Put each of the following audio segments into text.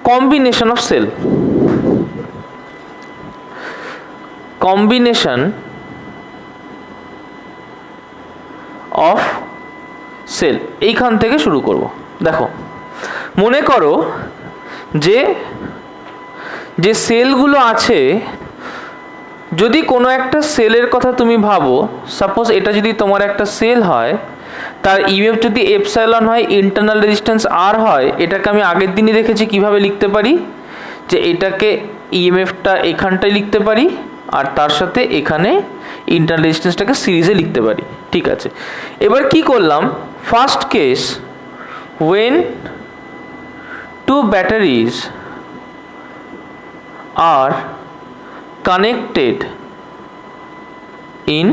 Combination of cell, combination of cell, এইখান থেকে শুরু করব। দেখো মনে করো যে যে সেলগুলো আছে, যদি কোনো একটা সেলের কথা তুমি ভাবো, সাপোজ এটা যদি তোমার একটা সেল হয়, তার ইএমএফ যদি এপসাইলন হয়, ইন্টারনাল রেজিস্ট্যান্স আর হয়, এটাকে আমি আগের দিনই দেখেছি কিভাবে লিখতে পারি, যে এটাকে ইএমএফটা এখানটায় লিখতে পারি আর তার সাথে এখানে ইন্টারনাল রেজিস্ট্যান্সটাকে সিরিজে লিখতে পারি। ঠিক আছে, এবার কি করলাম, first case when two batteries are connected in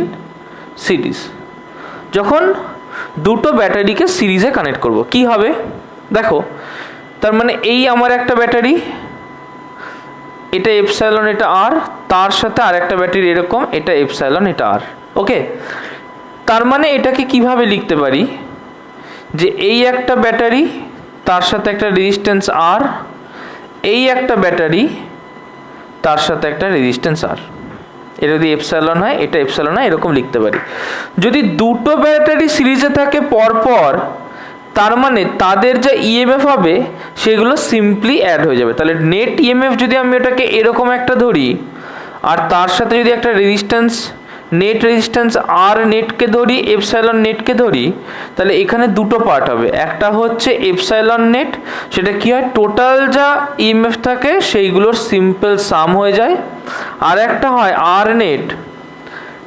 series, যখন দুটো ব্যাটারিকে সিরিজে কানেক্ট করব কি হবে দেখো, তার মানে এই আমার একটা ব্যাটারি, এটা এপসাইলন, এটা আর, তার সাথে আর একটা ব্যাটারি এরকম, এটা এপসাইলন, এটা আর। ওকে, তার মানে এটাকে কিভাবে লিখতে পারি, যে এই একটা ব্যাটারি, তার সাথে একটা রেজিস্ট্যান্স আর, এই একটা ব্যাটারি, তার সাথে একটা রেজিস্ট্যান্স আর, এটা যদি এপসাইলন হয়, এটা এপসাইলন হয়, এরকম লিখতে পারি। যদি দুটো ব্যাটারি সিরিজে থাকে পরপর, তার মানে তাদের যা ইএমএফ হবে সেগুলো সিম্পলি অ্যাড হয়ে যাবে। তাহলে নেট ইএমএফ যদি আমি ওটাকে এরকম একটা ধরি, আর তার সাথে যদি একটা রেজিস্ট্যান্স, নেট রেজিস্ট্যান্স আর নেটকে ধরি, এপসাইলন নেটকে ধরি, তাহলে এখানে দুটো পার্ট হবে। একটা হচ্ছে এপসাইলন নেট, সেটা কি হয়, টোটাল যা ইএমএফ থাকে সেইগুলোর সিম্পল সাম হয়ে যায়। আর একটা হয় আর নেট,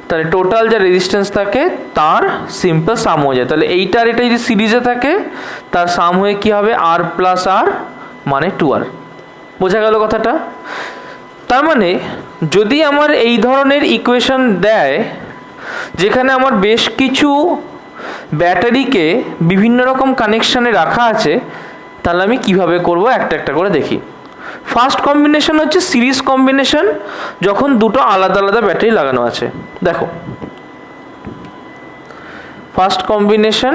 তাহলে টোটাল যা রেজিস্ট্যান্স থাকে তার সিম্পল সাম হয়ে যায়। তাহলে এইটা আর এটা যদি সিরিজে থাকে, তার সাম হয়ে কি হবে, আর প্লাস আর মানে 2R। বোঝা গেল কথাটা? তার মানে যদি আমার এই ধরনের ইকুয়েশন দেয়, যেখানে আমার বেশ কিছু ব্যাটারিকে বিভিন্ন রকম কানেকশানে রাখা আছে, তাহলে আমি কিভাবে করব একটা একটা করে দেখি। ফার্স্ট কম্বিনেশন হচ্ছে সিরিজ কম্বিনেশন, যখন দুটো আলাদা আলাদা ব্যাটারি লাগানো আছে। দেখো ফার্স্ট কম্বিনেশন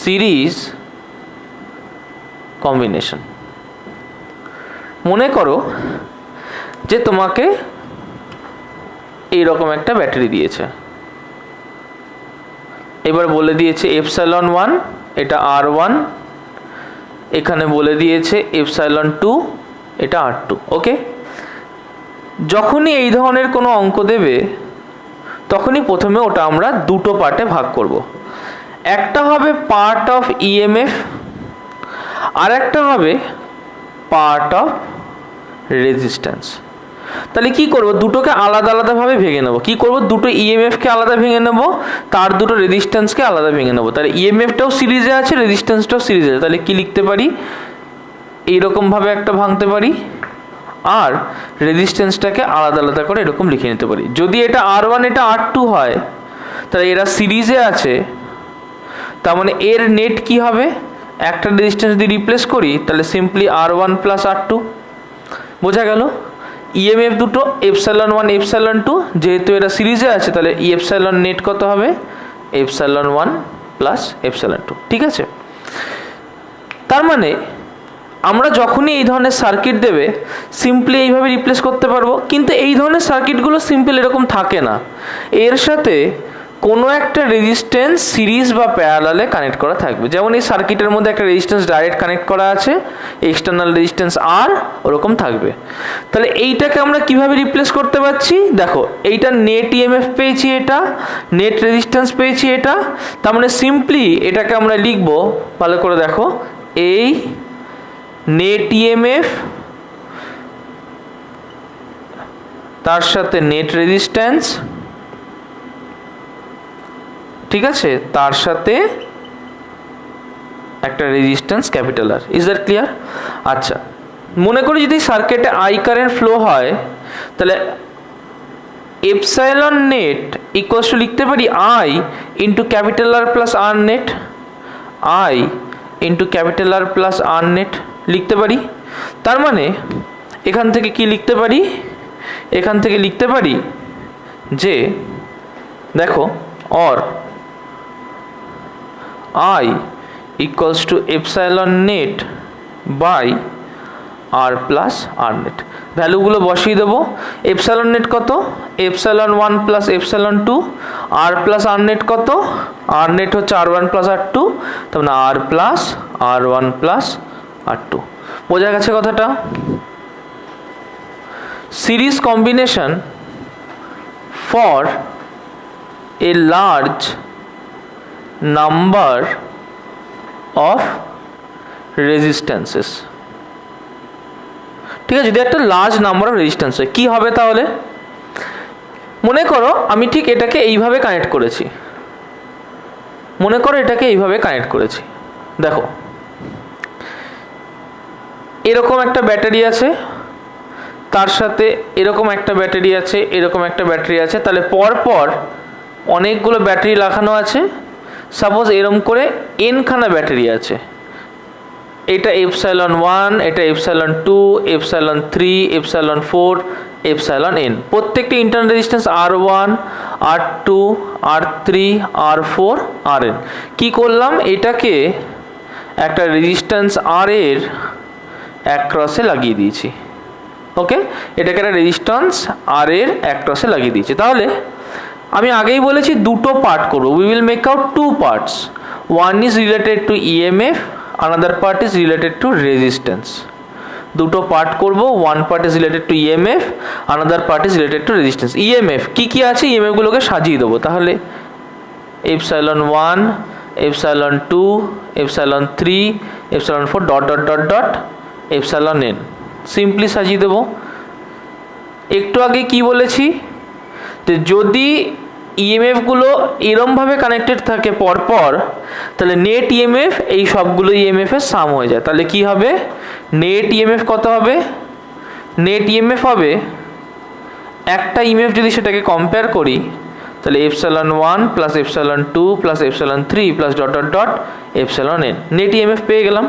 সিরিজ কম্বিনেশন, মনে করো যে তোমাকে এইরকম একটা ব্যাটারি দিয়েছে, এবার বলে দিয়েছে এপসাইলন 1 এটা R1, এখানে বলে দিয়েছে এপসাইলন 2 এটা R2। ওকে, যখনই এই ধরনের কোনো অঙ্ক দেবে, তখনই প্রথমে ওটা আমরা দুটো পার্টে ভাগ করব। একটা হবে পার্ট অফ ইএমএফ, আর একটা হবে পার্ট অফ রেজিস্ট্যান্স। তাহলে কি করব, দুটোকে আলাদা আলাদাভাবে ভেঙে নেব। কি করব, দুটো ইএমএফকে আলাদা ভেঙে নেব, তার দুটো রেজিস্ট্যান্সকে আলাদা ভেঙে নেব। তাহলে ইএমএফটাও সিরিজে আছে, রেজিস্ট্যান্সটাও সিরিজে আছে। তাহলে কি লিখতে পারি, এইরকমভাবে একটা ভাঙতে পারি, আর রেজিস্ট্যান্সটাকে আলাদা আলাদা করে এরকম লিখে নিতে পারি। যদি এটা R1 এটা R2 হয়, তাহলে এরা সিরিজে আছে, তার মানে এর নেট কি হবে, একটা রেজিস্ট্যান্স যদি রিপ্লেস করি, তাহলে সিম্পলি R1 প্লাস R2। বোঝা গেল? ইএমএফ দুটো এপসাইলন 1 এপসাইলন 2, যেহেতু এরা সিরিজে আছে, তাহলে এপসাইলন নেট কত হবে, এপসাইলন 1 প্লাস এপসাইলন 2। ঠিক আছে, তার মানে আমরা যখনই এই ধরনের সার্কিট দেবে, সিম্পলি এইভাবে রিপ্লেস করতে পারবো। কিন্তু এই ধরনের সার্কিটগুলো সিম্পল এরকম থাকে না, এর সাথে কোনো একটা রেজিস্ট্যান্স সিরিজ বা প্যারালালে কানেক্ট করা থাকবে। যেমন এই সার্কিটের মধ্যে একটা রেজিস্ট্যান্স ডাইরেক্ট কানেক্ট করা আছে, এক্সটার্নাল রেজিস্ট্যান্স আর ওরকম থাকবে। তাহলে এইটাকে আমরা কিভাবে রিপ্লেস করতে পারছি, দেখো এইটা নেট ইএমএফ পেয়েছি, এটা নেট রেজিস্ট্যান্স পেয়েছি, এটা, তার মানে সিম্পলি এটাকে আমরা লিখব, ভালো করে দেখো, এই নেট ইএমএফ তার সাথে নেট রেজিস্ট্যান্স, ঠিক আছে, তার সাথে একটা resistance capital R. Is that clear? আচ্ছা, মনে করি যদি সার্কিটে আই কারেন্ট ফ্লো হয়, তাহলে এপসাইলন নেট ইকুয়ালস টু লিখতে পারি I into capital R plus R net, I into capital R plus R net লিখতে পারি। তার মানে এখান থেকে কি লিখতে পারি, এখান থেকে লিখতে পারি যে দেখো, or I equals to epsilon net by R plus R net. ভ্যালুগুলো বসিয়ে দেবো। এপসাইলন নেট কত? Epsilon 1 plus epsilon 2। R plus আর নেট কত? আর নেট হচ্ছে R1 প্লাস R2, তার মানে আর প্লাস R1 প্লাস R2। বোঝা গেছে কথাটা? Series combination for a large number of resistances. ঠিক আছে, যদি একটা লার্জ নাম্বার অফ রেজিস্ট্যান্স হয় কী হবে তাহলে? মনে করো আমি ঠিক এটাকে এইভাবে কানেক্ট করেছি, দেখো এরকম একটা ব্যাটারি আছে, তার সাথে এরকম একটা ব্যাটারি আছে, এরকম একটা ব্যাটারি আছে, তাহলে পরপর অনেকগুলো ব্যাটারি লাগানো আছে। সাপোজ এরকম করে এনখানা ব্যাটারি আছে, এটা এপসাইলন 1, এটা epsilon 2, epsilon 3, epsilon 4, epsilon n। প্রত্যেকটি internal resistance R1, R2, R3, R4, Rn। কি করলাম? এটাকে একটা রেজিস্ট্যান্স R এর অ্যাক্রসে লাগিয়ে দিয়েছি। ওকে, এটাকে একটা রেজিস্ট্যান্স R এর অ্যাক্রসে লাগিয়ে দিয়েছি। তাহলে আমি আগেই বলেছি দুটো পার্ট করব। We will make out to parts. One is related to EMF, another part is related to resistance. দুটো পার্ট করব। One part is related to EMF, another part is related to resistance. EMF কি আছে EMF গুলোকে সাজিয়ে দেবো। তাহলে epsilon 1, epsilon 2, epsilon 3, epsilon 4 dot dot dot dot epsilon n। Simply সাজিয়ে দেবো। একটু আগে কি বলেছি যে যদি EMF গুলো এরমভাবে কানেক্টেড থাকে পরপর, তাহলে নেট EMF এই সবগুলো EMF এর সাম হয়ে যায়। তাহলে কি হবে? নেট EMF কত হবে? নেট EMF হবে একটা EMF যদি সেটাকে কম্পেয়ার করি, তাহলে epsilon 1 plus epsilon 2 plus epsilon 3 plus dot dot dot epsilon n। Net EMF পেয়ে গেলাম।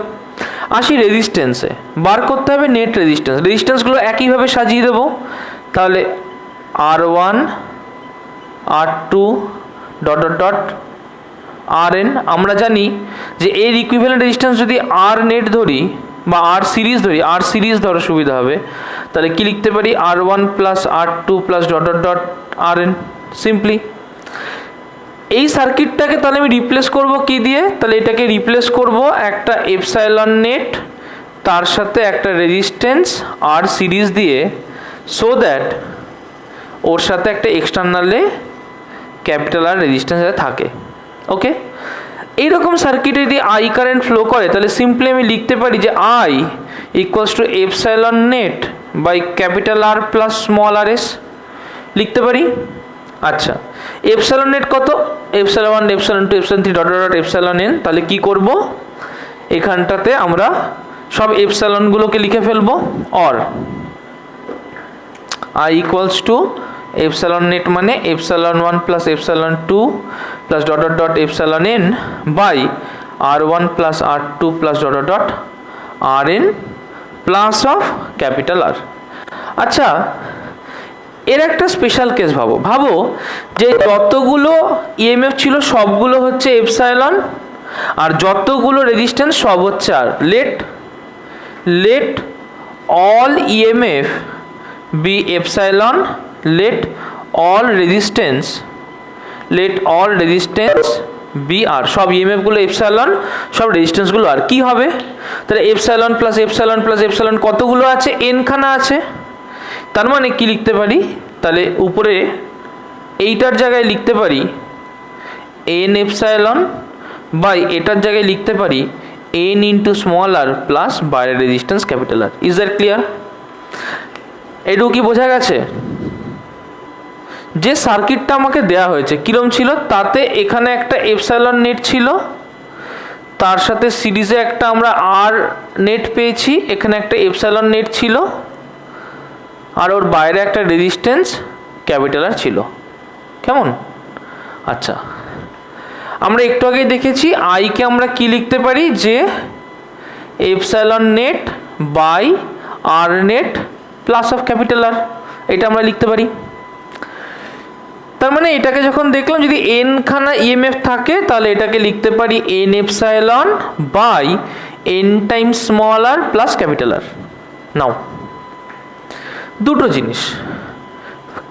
আসি রেজিস্ট্যান্সে, বার করতে হবে নেট রেজিস্ট্যান্স। রেজিস্ট্যান্সগুলো একইভাবে সাজিয়ে দেবো। তাহলে R1, R2 dot dot dot Rn। আমরা জানি যে এর ইকুইভ্যালেন্ট রেজিস্ট্যান্স যদি R নেট ধরি বা R সিরিজ ধরি, R সিরিজ ধরো সুবিধা হবে, তাহলে কি লিখতে পারি? R1 plus R2 plus dot dot dot Rn। Simply এই সার্কিটটাকে তাহলে আমি রিপ্লেস করব কি দিয়ে? তাহলে এটাকে রিপ্লেস করব একটা এপসাইলন নেট তার সাথে একটা রেজিস্ট্যান্স R সিরিজ দিয়ে, সো দ্যাট ওর সাথে একটা এক্সটার্নালে ক্যাপিটাল আর রেজিস্ট্যান্স থাকে। ওকে, এইরকম সার্কিটে যদি I কারেন্ট ফ্লো করে, তাহলে সিম্পলি আমি লিখতে পারি যে I equals to epsilon net by capital R plus small rs লিখতে পারি। আচ্ছা, এপসাইলন নেট কত? Epsilon 1, epsilon 2, epsilon 3 dot dot dot epsilon n। তাহলে কি করব? এখানটাতে আমরা সব এপসাইলনগুলোকে লিখে ফেলবো। Or I equals to epsilon net মানে epsilon 1 plus epsilon 2 plus dot dot dot epsilon n by R1 plus R2 plus dot dot dot Rn plus of capital R। আচ্ছা, এর একটা স্পেশাল কেস ভাবো যে যতগুলো EMF ছিল সবগুলো হচ্ছে এপসাইলন, আর যতগুলো রেজিস্ট্যান্স সব হচ্ছে R। Late all EMF be epsilon, let all resistance be R। সব EMF গুলো এপসাইলন, সব রেজিস্ট্যান্স গুলো R। কি হবে তাহলে? Epsilon plus epsilon plus epsilon কতগুলো আছে? n খানা আছে। তার মানে কি লিখতে পারি? তাহলে উপরে এইটার জায়গায় লিখতে পারি n এপসাইলন বাই এটার জায়গায় লিখতে পারি n into small r plus বাইরের resistance capital R। Is that clear? এটুকু কি বোঝা গেছে? যে সার্কিটটা আমাকে দেয়া হয়েছে কিরম ছিল? তাতে এখানে একটা এপসাইলন নেট ছিল, তার সাথে সিরিজে একটা আমরা R নেট পেয়েছি, এখানে একটা এপসাইলন নেট ছিল, আর ওর বাইরে একটা রেজিস্ট্যান্স ক্যাপিটাল R ছিল। কেমন? আচ্ছা, আমরা একটু আগেই দেখেছি I কে আমরা কি লিখতে পারি? যে epsilon net by R net plus of capital R, এটা আমরা লিখতে পারি। তার মানে এটাকে যখন দেখলাম যদি n খানা EMF থাকে, তাহলে এটাকে লিখতে পারি n epsilon by n times small R plus capital R. Now দুটো জিনিস,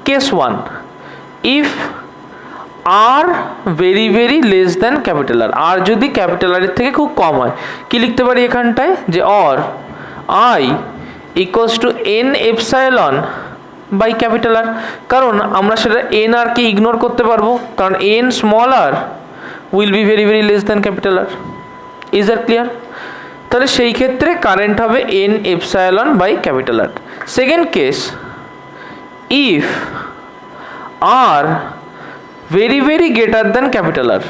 case one, if R very very less than capital R, আর যদি ক্যাপিটাল আর এর থেকে খুব কম হয়, কি লিখতে পারি এখানটায়, যে or I equals to n epsilon by capital R. কারণ আমরা সেটা এন আর কে ইগনোর করতে পারবো, কারণ n small r will be very very less than capital R. Is that clear? তাহলে সেই ক্ষেত্রে কারেন্ট হবে N epsilon by capital R. Second case, if R very very greater than capital R.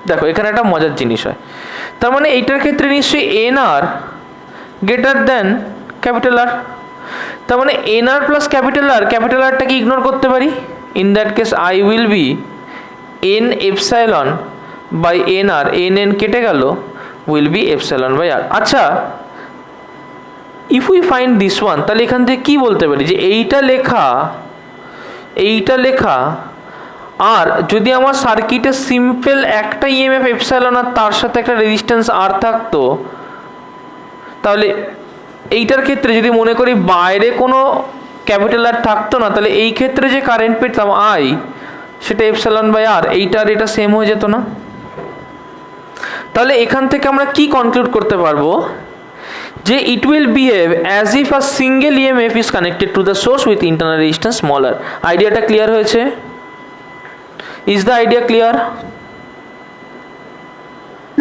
দেখো এখানে একটা মজার জিনিস হয়, তার মানে এইটার ক্ষেত্রে নিশ্চয়ই N R greater than capital R. তার মানে N R plus capital R, capital আরটাকে ইগনোর করতে পারি। In that case I will be N epsilon by N R, N N কেটে গেল, will be epsilon by R. আচ্ছা, if we find this one, তাহলে এখান থেকে কি বলতে পারি, যে এইটা লেখা আর যদি আমার সার্কিটে সিম্পল একটা ইএমএফ এপসাইলন আর তার সাথে একটা রেজিস্ট্যান্স আর থাকতো, তাহলে এইটার ক্ষেত্রে যদি মনে করি বাইরে কোনো ক্যাপিটাল আর থাকতো না, তাহলে এই ক্ষেত্রে যে কারেন্ট পেতাম আই, সেটা এপসাইলন বাই আর, এইটা আর এটা সেম হয়ে যেত না? তাহলে এখান থেকে আমরা কি কনক্লুড করতে পারবো, যে it will behave as if a single EMF is connected to the source with internal resistance smaller. আইডিয়াটা ক্লিয়ার হয়েছে? Is the idea clear?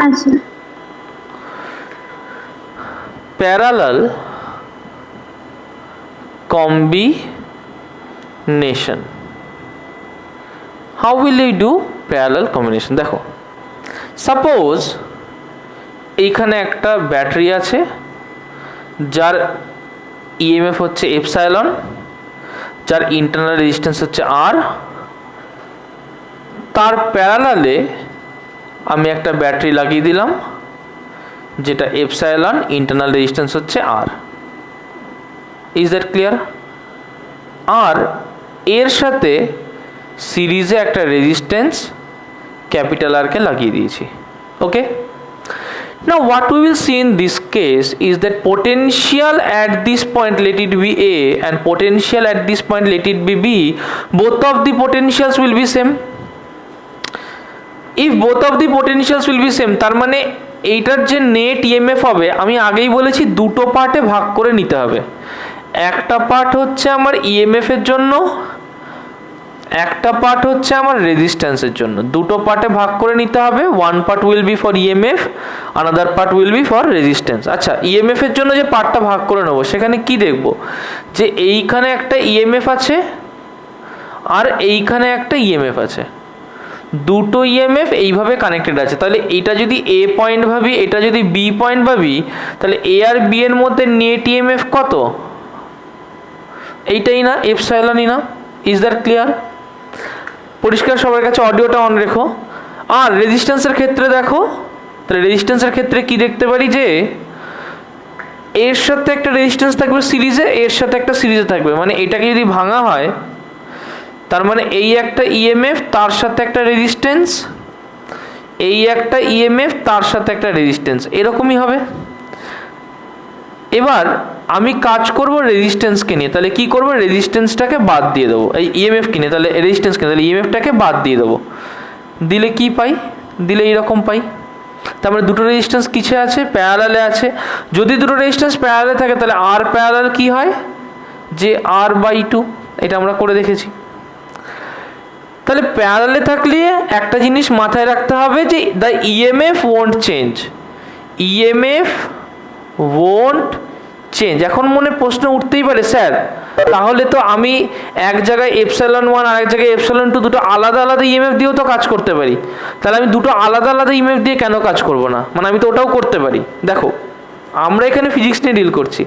আচ্ছা, Parallel combination. How will you do parallel combination? দেখো, suppose এইখানে একটা battery আছে যার EMF হচ্ছে epsilon, যার ইন্টারনাল রেজিস্ট্যান্স হচ্ছে আর, তার প্যারালালে আমি একটা ব্যাটারি লাগিয়ে দিলাম যেটা এপসাইলন, ইন্টারনাল রেজিস্ট্যান্স হচ্ছে আর। Is that clear? আর এর সাথে সিরিজে একটা রেজিস্ট্যান্স ক্যাপিটাল আর কে লাগিয়ে দিয়েছি। ওকে, now what we will see in this case is that potential at this point, let it be A, and potential at this point, let it be B, both of the potentials will be same. If both of the potentials will be same, তার মানে এইটার যে net EMF হবে, আমি আগেই বলেছি দুটো পার্টে ভাগ করে নিতে হবে। একটা পার্ট হচ্ছে আমার ইএমএফ এর জন্য, একটা পার্ট হচ্ছে আমার রেজিস্ট্যান্সের জন্য। দুটো পার্টে ভাগ করে নিতে হবে। One part will be for EMF, another part will be for resistance. আচ্ছা, ইএমএফ এর জন্য যে পার্টটা ভাগ করে নেবো, সেখানে কি দেখব, যে এইখানে একটা ইএমএফ আছে আর এইখানে একটা ইএমএফ আছে, দুটো ইএমএফ এইভাবে কানেক্টেড আছে। তাহলে এইটা যদি এ পয়েন্ট ভাবি, এটা যদি বি পয়েন্ট ভাবি, তাহলে এ আর বি এর মধ্যে নেট ইএমএফ কত? এইটাই না, এপসাইলনই না? Is that clear? পরিষ্কার সবার কাছে? অডিওটা অন রেখো। আর রেজিস্ট্যান্সের ক্ষেত্রে দেখো, তাহলে রেজিস্ট্যান্সের ক্ষেত্রে কি দেখতে পারি, যে এর সাথে একটা রেজিস্ট্যান্স থাকবে সিরিজে, এর সাথে একটা সিরিজে থাকবে। মানে এটাকে যদি ভাঙা হয়, তার মানে এই একটা ইএমএফ তার সাথে একটা রেজিস্ট্যান্স, এই একটা ইএমএফ তার সাথে একটা রেজিস্ট্যান্স, এরকমই হবে। এবার আমি কাজ করব রেজিস্ট্যান্সকে নিয়ে, তাহলে কি করব, রেজিস্ট্যান্সটাকে বাদ দিয়ে দেবো, এই ইএমএফ কিনে, তাহলে রেজিস্ট্যান্স কিনে, তাহলে ইএমএফটাকে বাদ দিয়ে দেবো। দিলে কি পাই, দিলে এইরকম পাই। তার মানে দুটো রেজিস্ট্যান্স কিসে আছে, প্যারালালে আছে। যদি দুটো রেজিস্ট্যান্স প্যারালালে থাকে, তাহলে আর প্যারালাল কি হয়, যে আর বাই টু, এটা আমরা করে দেখেছি। তাহলে প্যারালালে থাকলে একটা জিনিস মাথায় রাখতে হবে, যে the EMF won't change, EMF won't change. এখন মনে প্রশ্ন উঠতেই পারে, স্যার তাহলে তো আমি এক জায়গায় এপসাইলন ওয়ান আর এক জায়গায় এপসাইলন টু, দুটো আলাদা আলাদা ইএমএফ দিয়েও তো কাজ করতে পারি, তাহলে আমি দুটো আলাদা আলাদা ইএমএফ দিয়ে কেন কাজ করব না? মানে আমি তো ওটাও করতে পারি। দেখো, আমরা এখানে ফিজিক্স নিয়ে ডিল করছি,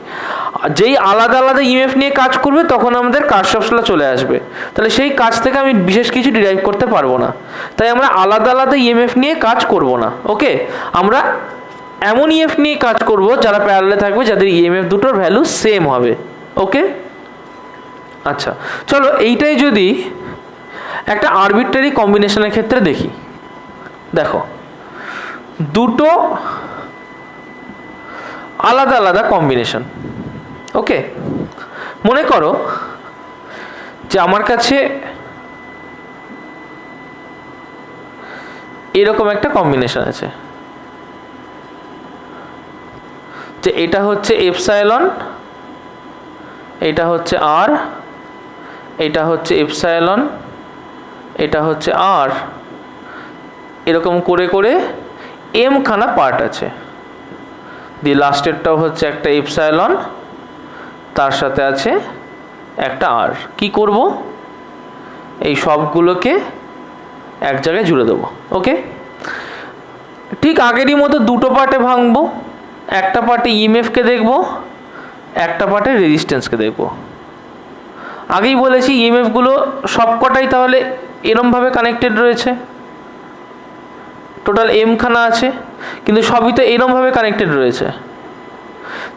যেই আলাদা আলাদা ইএমএফ নিয়ে কাজ করবে তখন আমাদের কারশফস ল চলে আসবে, তাহলে সেই কাজ থেকে আমি বিশেষ কিছু ডিরাইভ করতে পারবো না। তাই আমরা আলাদা আলাদা ইএমএফ নিয়ে কাজ করব না। ওকে, আমরা এমন ইএফ নিয়ে কাজ করব যারা প্যারালালে থাকবে, যাদের ইএমএফ দুটোর ভ্যালু সেম হবে। ওকে, আচ্ছা চলো এইটাই যদি একটা আরবিট্রারি কম্বিনেশনের ক্ষেত্রে দেখি। দেখো, দুটো আলাদা আলাদা কম্বিনেশন। ওকে, মনে করো যে আমার কাছে এরকম একটা কম্বিনেশন আছে, যে এটা হচ্ছে এপসাইলন, এটা হচ্ছে আর, এটা হচ্ছে এপসাইলন, এটা হচ্ছে আর, এরকম করে করে এম খানা পার্ট আছে, দিয়ে লাস্টেরটাও হচ্ছে একটা এপসাইলন, তার সাথে আছে একটা আর। কি করব, এই সবগুলোকে এক জায়গায় জুড়ে দেবো। ওকে, ঠিক আগেরই মতো দুটো পার্টে ভাঙবো, একটা পার্টে ইএমএফকে দেখব, একটা পার্টে রেজিস্ট্যান্সকে দেখব। আগেই বলেছি ইএমএফগুলো সবকটাই তাহলে এরমভাবে কানেক্টেড রয়েছে, টোটাল এম খানা আছে, কিন্তু সবই তো এরমভাবে কানেক্টেড রয়েছে।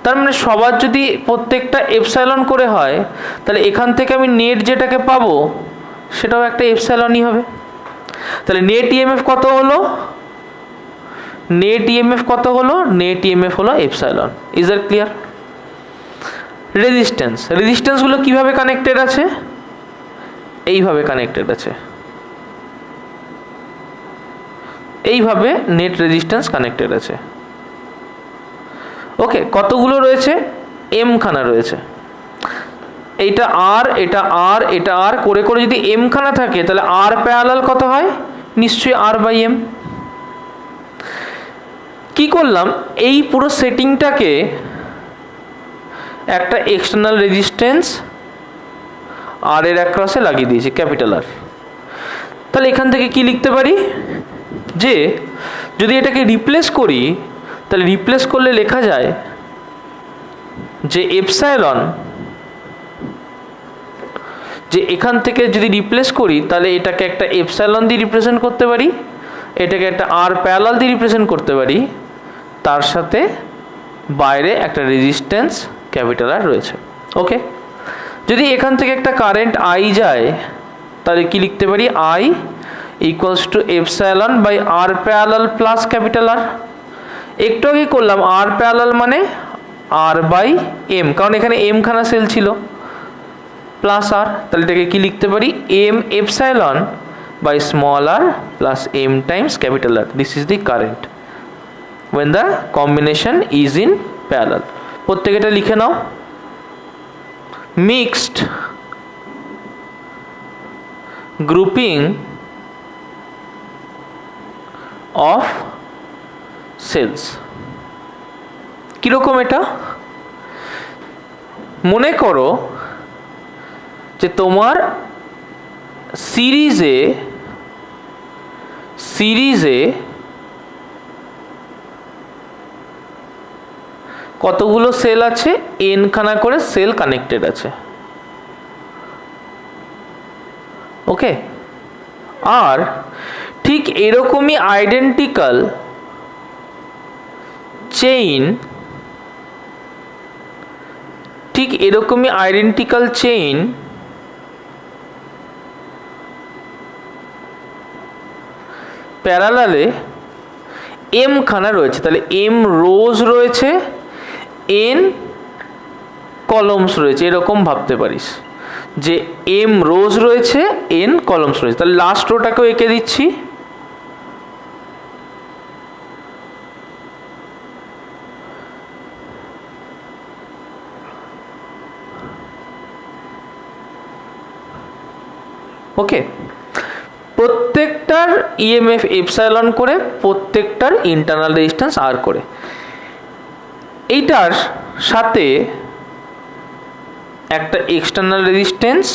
তার মানে সবার যদি প্রত্যেকটা এপসাইলন করে হয়, তাহলে এখান থেকে আমি নেট যেটাকে পাবো সেটাও একটা এপসাইলনই হবে। তাহলে নেট ইএমএফ কত হলো, নেট ইএমএফ কত হলো, নেট ইএমএফ হলো epsilon. Is that clear? Resistance, রেজিস্ট্যান্সগুলো কিভাবে কানেক্টেড আছে, এইভাবে কানেক্টেড আছে, এইভাবে নেট রেজিস্ট্যান্স কানেক্টেড আছে। ওকে, কতগুলো রয়েছে, এম খানা রয়েছে, এইটা আর, এটা আর, এটা আর করে করে যদি এম খানা থাকে, তাহলে আর প্যারালাল কত হয়, নিশ্চয়ই আর বাই এম। কি করলাম, এই পুরো সেটিংটাকে একটা এক্সটার্নাল রেজিস্ট্যান্স আর এর অ্যাক্রসে লাগিয়ে দিয়েছি, ক্যাপিটাল আর। তাহলে এখান থেকে কি লিখতে পারি, যে যদি এটাকে রিপ্লেস করি, তাহলে রিপ্লেস করলে লেখা যায় যে এপসাইলন, যে এখান থেকে যদি রিপ্লেস করি তাহলে এটাকে একটা এপসাইলন দিয়ে রিপ্রেজেন্ট করতে পারি, এটাকে একটা আর প্যারালাল দিয়ে রিপ্রেজেন্ট করতে পারি, তার সাথে বাইরে একটা রেজিস্ট্যান্স ক্যাপিটাল আর রয়েছে। ওকে, যদি এখান থেকে একটা কারেন্ট আই যায়, তাহলে কি লিখতে পারি, I equals to epsilon by R parallel plus capital R. একটু আগে করলাম আর প্যারালাল মানে আর বাই এম, কারণ এখানে এম খানা সেল ছিল, প্লাস আর, তাহলে এটাকে কি লিখতে পারি, m epsilon by small R plus m times capital R. This is the current when the combination is in parallel. প্রত্যেকটা লিখে নাও, mixed grouping of cells। কিরকম এটা, মনে করো যে তোমার সিরিজে কতগুলো সেল আছে, এন খানা করে সেল কানেক্টেড আছে। ওকে, আর ঠিক এরকমই আইডেন্টিক্যাল চেইন, ঠিক এরকমই আইডেন্টিক্যাল চেইন প্যারালালে এম খানা রয়েছে, তাহলে এম রোজ রয়েছে, এন কলমস রয়েছে, এরকম ভাবতে পারিস যে এম রোজ রয়েছে, এন কলমস রয়েছে। তাহলে লাস্ট রোটাকেও এঁকে দিচ্ছি, ওকে, প্রত্যেকটার ইএমএফ এপসাইলন করে, প্রত্যেকটার ইন্টারনাল রেজিস্ট্যান্স আর করে। এইটার সাথে একটা এক্সটার্নাল রেজিস্ট্যান্স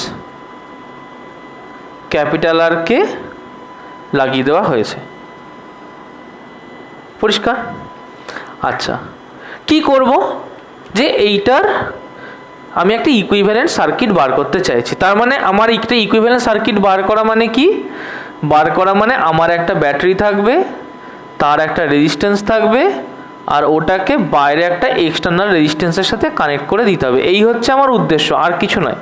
ক্যাপিটাল আরকে লাগিয়ে দেওয়া হয়েছে। পরিষ্কার? আচ্ছা, কি করব, যে এইটার আমি একটা ইকুইভ্যালেন্ট সার্কিট বার করতে চাইছি। তার মানে আমার একটা ইকুইভ্যালেন্ট সার্কিট বার করা মানে কি, বার করা মানে আমার একটা ব্যাটারি থাকবে, তার একটা রেজিস্ট্যান্স থাকবে, আর ওটাকে বাইরে একটা এক্সটার্নাল রেজিস্ট্যান্সের সাথে কানেক্ট করে দিতে হবে। এই হচ্ছে আমার উদ্দেশ্য, আর কিছু নয়।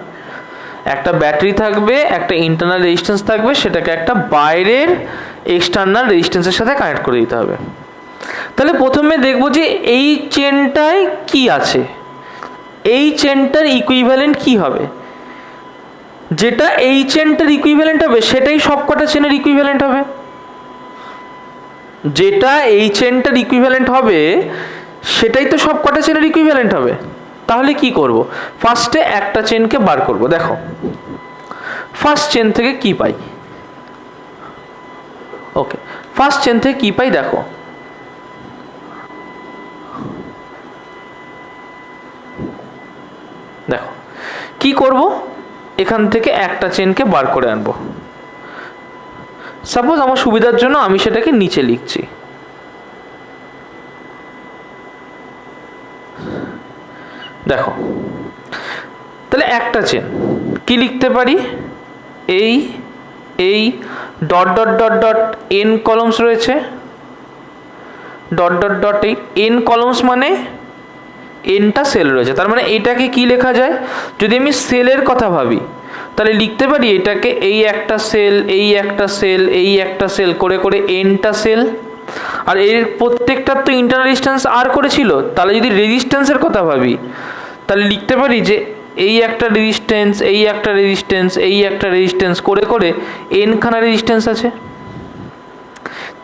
একটা ব্যাটারি থাকবে, একটা ইন্টারনাল রেজিস্ট্যান্স থাকবে, সেটাকে একটা বাইরের এক্সটার্নাল রেজিস্ট্যান্সের সাথে কানেক্ট করে দিতে হবে। তাহলে প্রথমে দেখব যে এই চেনটায় কি আছে, এই চেনটার ইকুইভ্যালেন্ট কি হবে। যেটা এই চেনটার ইকুইভ্যালেন্ট হবে সেটাই সবকটা চেনের ইকুইভ্যালেন্ট হবে। যেটা এই চেনটার ইকুইভ্যালেন্ট হবে সেটাই তো সবকটা চেনের ইকুইভ্যালেন্ট হবে। তাহলে কি করব, ফার্স্টে একটা চেনকে বার করব। দেখো ফার্স্ট চেন থেকে কি পাই। ওকে, ফার্স্ট চেন থেকে কি পাই দেখো, দেখো কি করব, এখান থেকে একটা চেনকে বার করে আনবো। সাপোজ আমার সুবিধার জন্য আমি সেটাকে নিচে লিখছি। দেখো তাহলে একটা চেন কি লিখতে পারি, এই dot dot dot dot N columns রয়েছে, ডট ডট ডট এই এন কলমস মানে এনটা সেল রয়েছে। তার মানে এটাকে কি লেখা যায়, যদি আমি সেলের কথা ভাবি তাহলে লিখতে পারি এটাকে এই একটা সেল, এই একটা সেল, এই একটা সেল করে করে এনটা সেল। আর এর প্রত্যেকটার তো ইন্টারনাল রেজিস্ট্যান্স আর করেছিল। তাহলে যদি রেজিস্ট্যান্সের কথা ভাবি তাহলে লিখতে পারি যে এই একটা রেজিস্ট্যান্স, এই একটা রেজিস্ট্যান্স, এই একটা রেজিস্ট্যান্স করে করে এনখানা রেজিস্ট্যান্স আছে।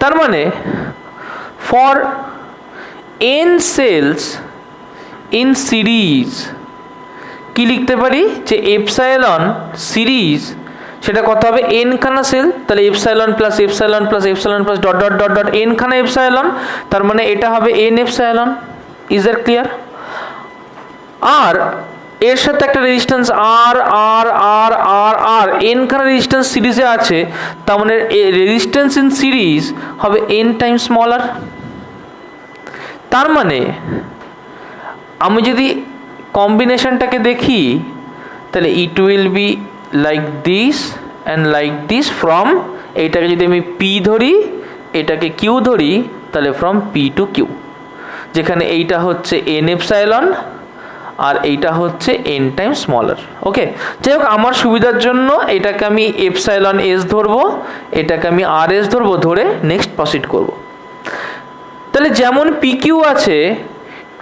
তার মানে for n cells in series কি লিখতে পারি যে এপসাইলন সিরিজ সেটা কত হবে, এন খানা সেল, তাহলে epsilon plus epsilon plus epsilon plus dot dot dot dot N খানা এপসাইলন, তার মানে এটা হবে N epsilon. Is that clear? আর এর সাথে একটা resistance R R R R R N খানা রেজিস্ট্যান্স সিরিজে আছে, তার মানে রেজিস্ট্যান্স ইন সিরিজ হবে এন টাইম স্মলার। তার মানে আমি যদি কম্বিনেশনটাকে দেখি তাহলে it will be like this and like this from, এইটাকে যদি আমি পি ধরি এটাকে কিউ ধরি তাহলে ফ্রম পি টু কিউ, যেখানে এইটা হচ্ছে এন এপসাইলন আর এইটা হচ্ছে এন টাইম স্মলার। ওকে, যাই হোক আমার সুবিধার জন্য এটাকে আমি এপসাইলন এস ধরবো, এটাকে আমি আর এস ধরবো, ধরে নেক্সট প্রসিড করব। তাহলে যেমন পি কিউ আছে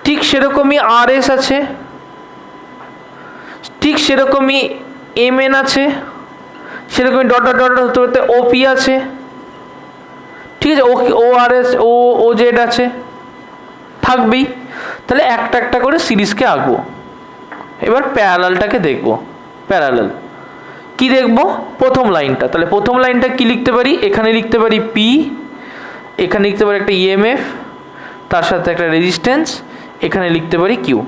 ঠিক সেরকমই আর এস আছে, ঠিক সেরকমই এম এন আছে, সেরকমই ডট ডট ডট হতে হতে ওপি আছে, ঠিক আছে, ও আর এস ও জেড আছে, থাকবেই। তাহলে একটা একটা করে সিরিজকে আঁকবো। এবার প্যারালালটাকে দেখব। প্যারালাল কি দেখব, প্রথম লাইনটা। তাহলে প্রথম লাইনটা কি লিখতে পারি, এখানে লিখতে পারি পি, এখানে লিখতে পারি একটা ইএমএফ, তার সাথে একটা রেজিস্ট্যান্স, এখানে লিখতে পারি কিউ,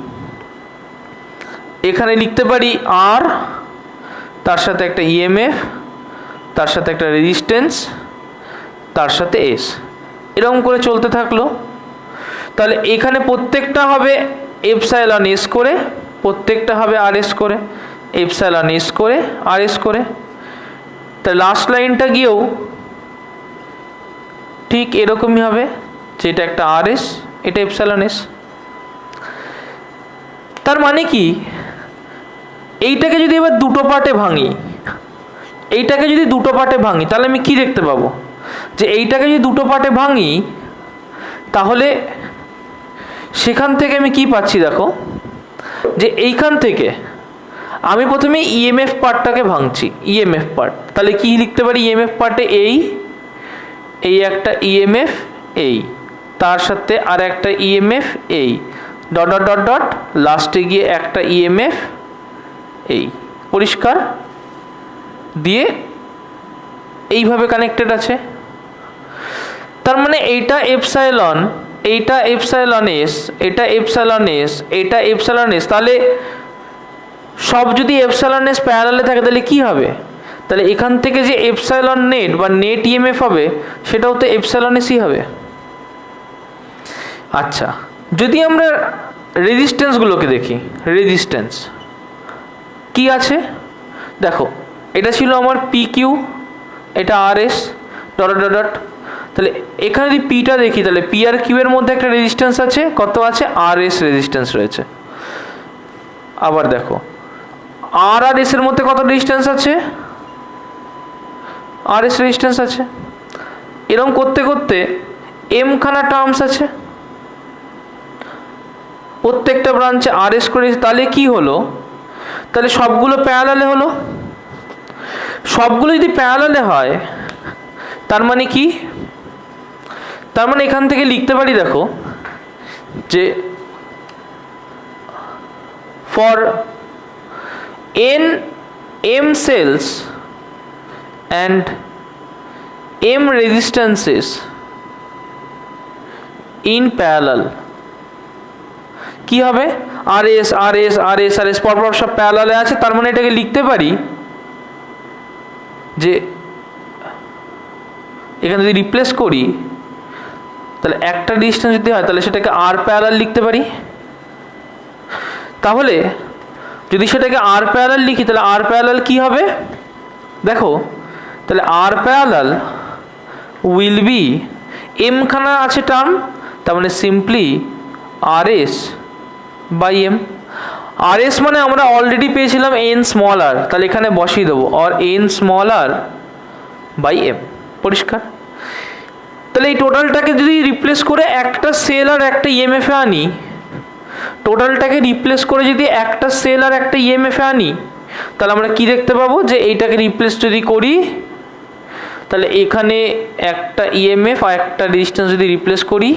এখানে লিখতে পারি আর, তার সাথে একটা ইএমএফ, তার সাথে একটা রেজিস্ট্যান্স, তার সাথে এস, এরকম করে চলতে থাকলো। তাহলে এখানে প্রত্যেকটা হবে এপসাইলন এস করে, প্রত্যেকটা হবে আর এস করে, এপসাইলন এস করে আর এস করে। তাহলে লাস্ট লাইনটা গিয়েও ঠিক এরকমই হবে, যেটা একটা আর এস, এটা এপসাইলন এস। তার মানে কি, এইটাকে যদি এবার দুটো পার্টে ভাঙি, এইটাকে যদি দুটো পার্টে ভাঙি তাহলে আমি কি দেখতে পাবো, যে এইটাকে যদি দুটো পার্টে ভাঙি তাহলে সেখান থেকে আমি কি পাচ্ছি, দেখো যে এইখান থেকে আমি প্রথমে ইএমএফ পার্টটাকে ভাঙছি, ইএমএফ পার্ট। তাহলে কি লিখতে পারি, ইএমএফ পার্টে এই একটা ইএমএফ, এই তার সাথে আর একটা ইএমএফ, এই ডট ডট ডট ডট লাস্টে গিয়ে একটা ইএমএফ, এই পরিষ্কার দিয়ে এইভাবে কানেক্টেড আছে। তার মানে এইটা এপসাইলন, এইটা এপসাইলন এস, এটা এপসাইলন এস, এটা এপসাইলন এস। তাহলে সব যদি এপসাইলন এস প্যারালালে থাকে তাহলে কি হবে, তাহলে এখান থেকে যে এপসাইলন নেট বা নেট ইএমএফ হবে সেটাও তো এপসাইলন এসই হবে। আচ্ছা, যদি আমরা রেজিস্ট্যান্সগুলোকে দেখি, রেজিস্ট্যান্স কি আছে দেখো, এটা ছিল আমার পি কিউ, এটা আর এস ডট ডট ডট। তাহলে এখানে যদি পিটা দেখি তাহলে পি আর কিউ এর মধ্যে একটা রেজিস্ট্যান্স আছে, কত আছে, আর এস রেজিস্ট্যান্স রয়েছে। আবার দেখো আর আর এস এর মধ্যে কত রেজিস্ট্যান্স আছে, আর এস রেজিস্ট্যান্স আছে। এরকম করতে করতে এম খানা টার্মস আছে, প্রত্যেকটা ব্রাঞ্চে RS করে দিয়েছি, তাহলে কি হলো, তাহলে সবগুলো প্যারালালে হলো। সবগুলো যদি প্যারালালে হয় তার মানে কি, তার মানে এখান থেকে লিখতে পারি, দেখো যে for n m cells and m resistances in parallel কি হবে, RS RS RS RS পরপর সব প্যারালালে আছে, তার মানে এটাকে লিখতে পারি যে এখানে যদি রিপ্লেস করি তাহলে একটা ডিস্টেন্স যদি হয় তাহলে সেটাকে R প্যারালাল লিখতে পারি। তাহলে যদি সেটাকে R প্যারালাল লিখি তাহলে R প্যারালাল কি হবে, দেখো তাহলে R parallel will be, m খানা আছে টার্ম, তার মানে simply RS by m। RS মানে আমরা অলরেডি পেয়েছিলাম n স্মল r, তাহলে এখানে বসিয়ে দেবো আর n small r by m। পরিষ্কার? তাহলে এই টোটালটাকে যদি রিপ্লেস করে একটা সেল আর একটা ইএমএফ এ আনি, টোটালটাকে রিপ্লেস করে যদি একটা সেল আর একটা ইএমএফ এ আনি, তাহলে আমরা কি দেখতে পাবো যে এইটাকে রিপ্লেস যদি করি তাহলে এখানে একটা ইএমএফ আর একটা রেজিস্ট্যান্স যদি রিপ্লেস করি,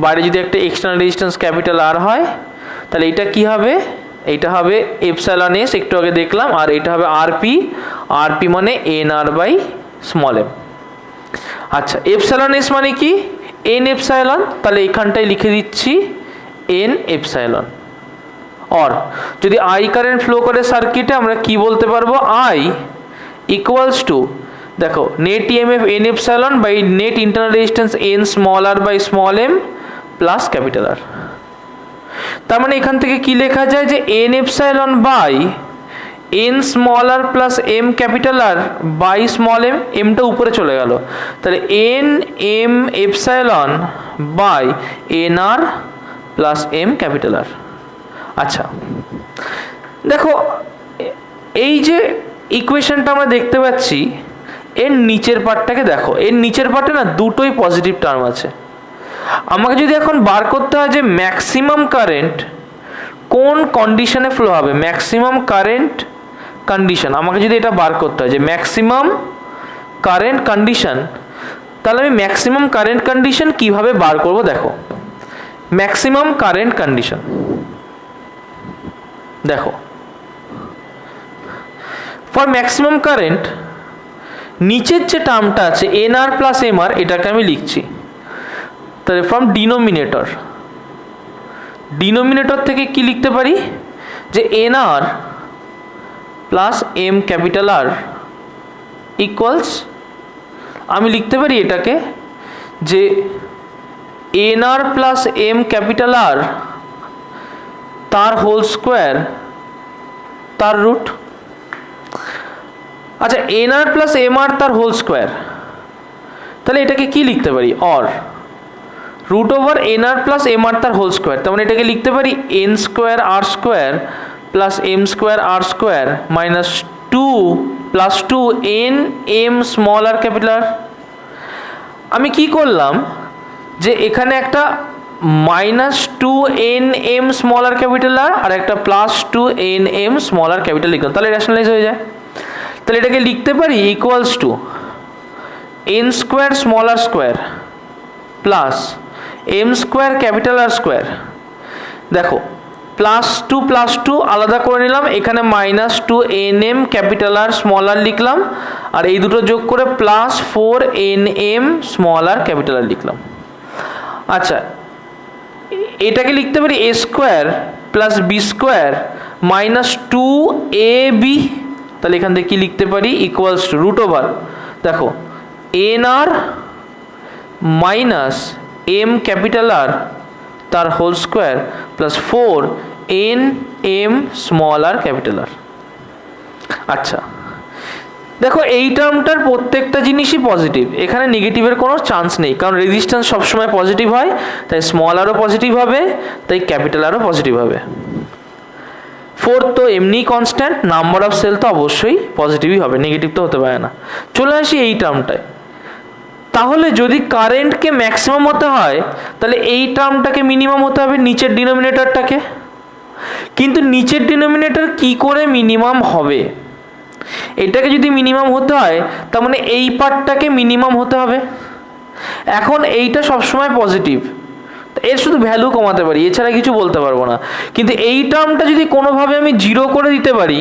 বাইরে যদি একটা এক্সটার্নাল রেজিস্ট্যান্স ক্যাপিটাল আর হয়, তাহলে এটা কি হবে, এইটা হবে এপসাইলন এস, একটু আগে দেখলাম, আর এটা হবে আরপি। আরপি মানে N R by small m. আচ্ছা, এপসাইলন এস মানে কি, এন এপসাইলন, তাহলে এখানটায় লিখে দিচ্ছি এন এপসাইলন। আর যদি আই কারেন্ট ফ্লো করে সার্কিটে, আমরা কি বলতে পারবো, আই ইকুয়ালস টু, দেখো net EMF N epsilon by net internal resistance N small R by small M plus capital R. তার মানে এখান থেকে কি লেখা যায় যে N epsilon by N small R plus M capital R by small M, এমটা উপরে চলে গেল, তাহলে N M epsilon by N R plus M capital R. আচ্ছা দেখো এই যে ইকুয়েশনটা আমরা দেখতে পাচ্ছি, এর নিচের পার্টটাকে দেখো, এর নিচের পার্টে না দুটোই পজিটিভ টার্ম আছে। আমাকে যদি এখন বার করতে হয় যে ম্যাক্সিমাম কারেন্ট কোন কন্ডিশনে ফ্লো হবে, ম্যাক্সিমাম কারেন্ট কন্ডিশন, আমাকে যদি এটা বার করতে হয় যে ম্যাক্সিমাম কারেন্ট কন্ডিশন, তাহলে আমি ম্যাক্সিমাম কারেন্ট কন্ডিশন কিভাবে বার করব, দেখো ম্যাক্সিমাম কারেন্ট কন্ডিশন, দেখো ফর ম্যাক্সিমাম কারেন্ট নিচের যে টার্মটা আছে N R plus M R, এটাকে আমি লিখছি, তাহলে ফ্রম ডিনোমিনেটর থেকে কি লিখতে পারি যে N R plus M capital R equals, আমি লিখতে পারি এটাকে যে N R plus M capital R তার হোল স্কোয়ার তার রুট। আচ্ছা, N R plus M R তার হোল স্কোয়ার, তাহলে এটাকে কি লিখতে পারি, or root over N R plus M R তার হোল স্কোয়ার, তার মানে এটাকে লিখতে পারি N square R square plus M square R square minus 2 plus 2 N M small R capital R. আমি কি করলাম যে এখানে একটা minus 2 N M small R capital R আর একটা plus 2 N M small R capital লিখলাম, তাহলে রেশনালাইজ হয়ে যায়। তাহলে এটাকে লিখতে পারি equals to N square small R square plus M square capital R square. দেখো প্লাস টু আলাদা করে নিলাম, এখানে minus 2 N M capital R small R লিখলাম, আর এই দুটো যোগ করে plus 4 N M small R capital R লিখলাম। আচ্ছা, এটাকে লিখতে পারি A square plus B square minus 2 A B, তাহলে এখান থেকে কি লিখতে পারি ইকুয়ালস টু রুট ওভার, দেখো N R minus M capital R তার whole square plus 4 N M small R capital R. আচ্ছা দেখো এই টার্মটার প্রত্যেকটা জিনিসই পজিটিভ, এখানে নেগেটিভের কোনো চান্স নেই, কারণ রেজিস্ট্যান্স সবসময় পজিটিভ হয়, তাই স্মল আরও পজিটিভ হবে, তাই ক্যাপিটাল আরও পজিটিভ হবে। ফোর্থ তো এমনি কনস্ট্যান্ট, নাম্বার অফ সেল তো অবশ্যই পজিটিভই হবে, নেগেটিভ তো হতে পারে না। চলে আসি এই টার্মটায়, তাহলে যদি কারেন্টকে ম্যাক্সিমাম হতে হয় তাহলে এই টার্মটাকে মিনিমাম হতে হবে, নিচের ডিনোমিনেটরটাকে। কিন্তু নিচের ডিনোমিনেটর কি করে মিনিমাম হবে? এটাকে যদি মিনিমাম হতে হয় তার মানে এই পার্টটাকে মিনিমাম হতে হবে। এখন এইটা সবসময় পজিটিভ, এর শুধু ভ্যালু কমাতে পারি, এছাড়া কিছু বলতে পারবো না। কিন্তু এই টার্মটা যদি কোনোভাবে আমি জিরো করে দিতে পারি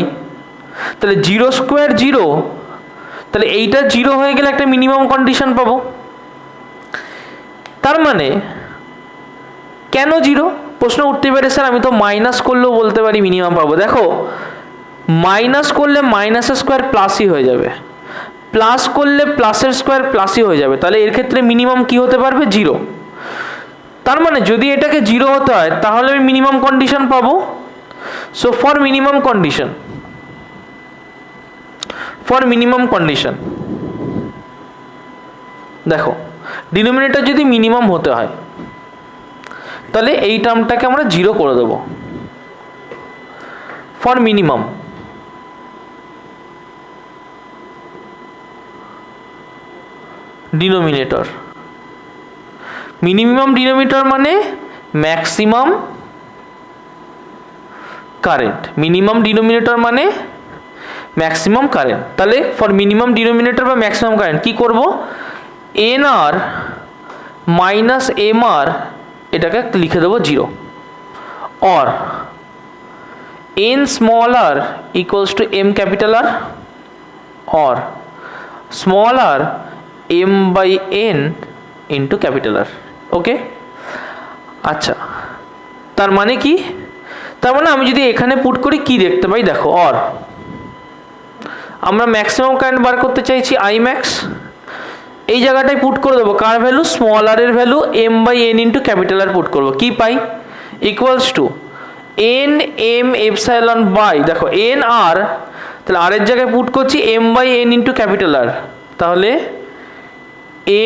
তাহলে জিরো স্কোয়ার জিরো, তাহলে এইটা জিরো হয়ে গেলে একটা মিনিমাম কন্ডিশন পাবো। তার মানে কেন জিরো প্রশ্ন উঠতে পারে, স্যার আমি তো মাইনাস করলেও বলতে পারি মিনিমাম পাবো। দেখো, মাইনাস করলে মাইনাসের স্কোয়ার প্লাসই হয়ে যাবে, প্লাস করলে প্লাসের স্কোয়ার প্লাসই হয়ে যাবে, তাহলে এর ক্ষেত্রে মিনিমাম কি হতে পারবে? জিরো। তার মানে যদি এটাকে জিরো হতে হয় তাহলে আমি মিনিমাম কন্ডিশন পাবো। সো ফর মিনিমাম কন্ডিশন দেখো, ডিনোমিনেটর যদি মিনিমাম হতে হয় তাহলে এই টার্মটাকে আমরা জিরো করে দেবো। For minimum denominator, minimum denominator মানে ম্যাক্সিমাম কারেন্ট, মিনিমাম ডিনোমিনেটর মানে ম্যাক্সিমাম কারেন্ট। তাহলে ফর মিনিমাম ডিনোমিনেটর বা ম্যাক্সিমাম কারেন্ট কি করব? N R minus m R এটাকে লিখে দেবো zero, or n small r equals to M capital R, or small r m by N into capital R. Okay, আচ্ছা, তার মানে কি? তার মানে আমি যদি এখানে পুট করি কি দেখতে পাই? দেখো, অর আমরা ম্যাক্সিমাম কারেন্ট বার করতে চাইছি আই ম্যাক্স, এই জায়গাটায় পুট করে দেবো কার ভ্যালু? স্মল আর এর value M by N into capital R put করবো, কি পাই? Equals to N M epsilon by, দেখো এন আর, তাহলে আর এর জায়গায় পুট করছি M by N into capital R, তাহলে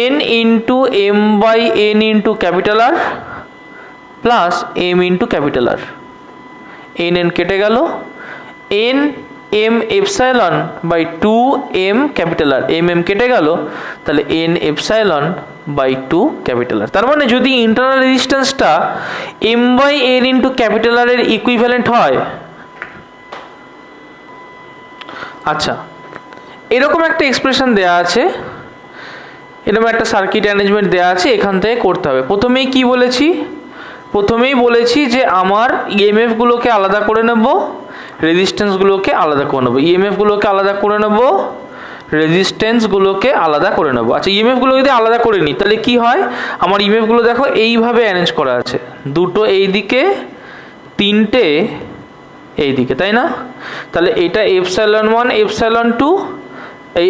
N into M by N into capital R plus M into capital R, N N কেটে গেল, N M epsilon by two M capital R, M M কেটে গেল, তাহলে N epsilon by two capital R. তার মানে যদি internal রেজিস্ট্যান্সটা M by N into capital R এর ইকুইভ্যালেন্ট হয়, আচ্ছা এরকম একটা এক্সপ্রেশন দেয়া আছে, এরকম একটা সার্কিট অ্যারেঞ্জমেন্ট দেওয়া আছে, এখান থেকে করতে হবে। প্রথমেই কি বলেছি? প্রথমেই বলেছি যে আমার ইএমএফগুলোকে আলাদা করে নেব, রেজিস্ট্যান্সগুলোকে আলাদা করে নেব, ইএমএফগুলোকে আলাদা করে নেব, রেজিস্ট্যান্সগুলোকে আলাদা করে নেব। আচ্ছা, ইএমএফগুলো যদি আলাদা করে নিই তাহলে কি হয়? আমার ইএমএফগুলো দেখো এইভাবে অ্যারেঞ্জ করা আছে, দুটো এই দিকে, তিনটে এই দিকে, তাই না? তাহলে এটা এপসাইলন ওয়ান এপসাইলন টু,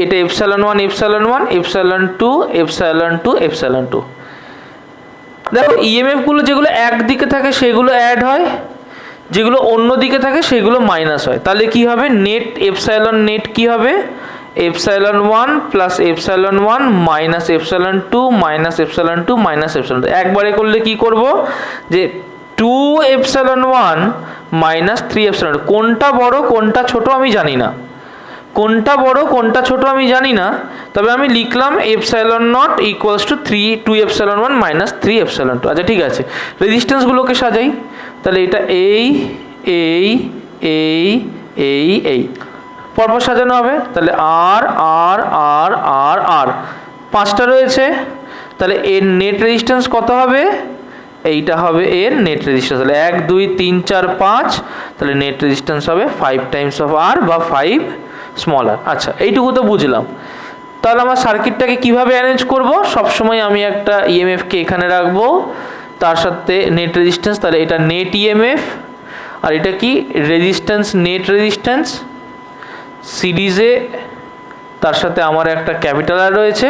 এটা epsilon one epsilon one epsilon two epsilon two epsilon two. দেখো ইএমএফগুলো যেগুলো একদিকে থাকে সেগুলো অ্যাড হয়, যেগুলো অন্য দিকে থাকে সেগুলো মাইনাস হয়। তাহলে কি হবে? নেট এপসাইলন নেট কি হবে? Epsilon one plus epsilon one minus epsilon two minus epsilon two minus epsilon two. একবারে করলে কি করব? যে two epsilon one minus three epsilon two. কোনটা বড় কোনটা ছোট আমি জানি না, কোনটা বড় কোনটা ছোট আমি জানি না, তবে আমি লিখলাম epsilon naught equals to two epsilon one minus three epsilon two. আচ্ছা ঠিক আছে, রেজিস্ট্যান্সগুলোকে সাজাই, তাহলে এটা এই এই এই এই এই পরপর সাজানো হবে। তাহলে আর আর আর আর আর পাঁচটা রয়েছে, তাহলে এর নেট রেজিস্ট্যান্স কত হবে? এইটা হবে এর নেট রেজিস্ট্যান্স। তাহলে 1 2 3 4 5, তাহলে নেট রেজিস্ট্যান্স হবে 5 টাইমস অফ আর বা 5 স্মল আর। আচ্ছা এইটুকু তো বুঝলাম। তাহলে আমার সার্কিটটাকে কিভাবে অ্যারেঞ্জ করব? সবসময় আমি একটা ইএমএফকে এখানে রাখবো, তার সাথে নেট রেজিস্ট্যান্স, তাহলে এটা নেট ইএমএফ, আর এটা কি? রেজিস্ট্যান্স, নেট রেজিস্ট্যান্স সিরিজে, তার সাথে আমার একটা ক্যাপিটাল আর রয়েছে।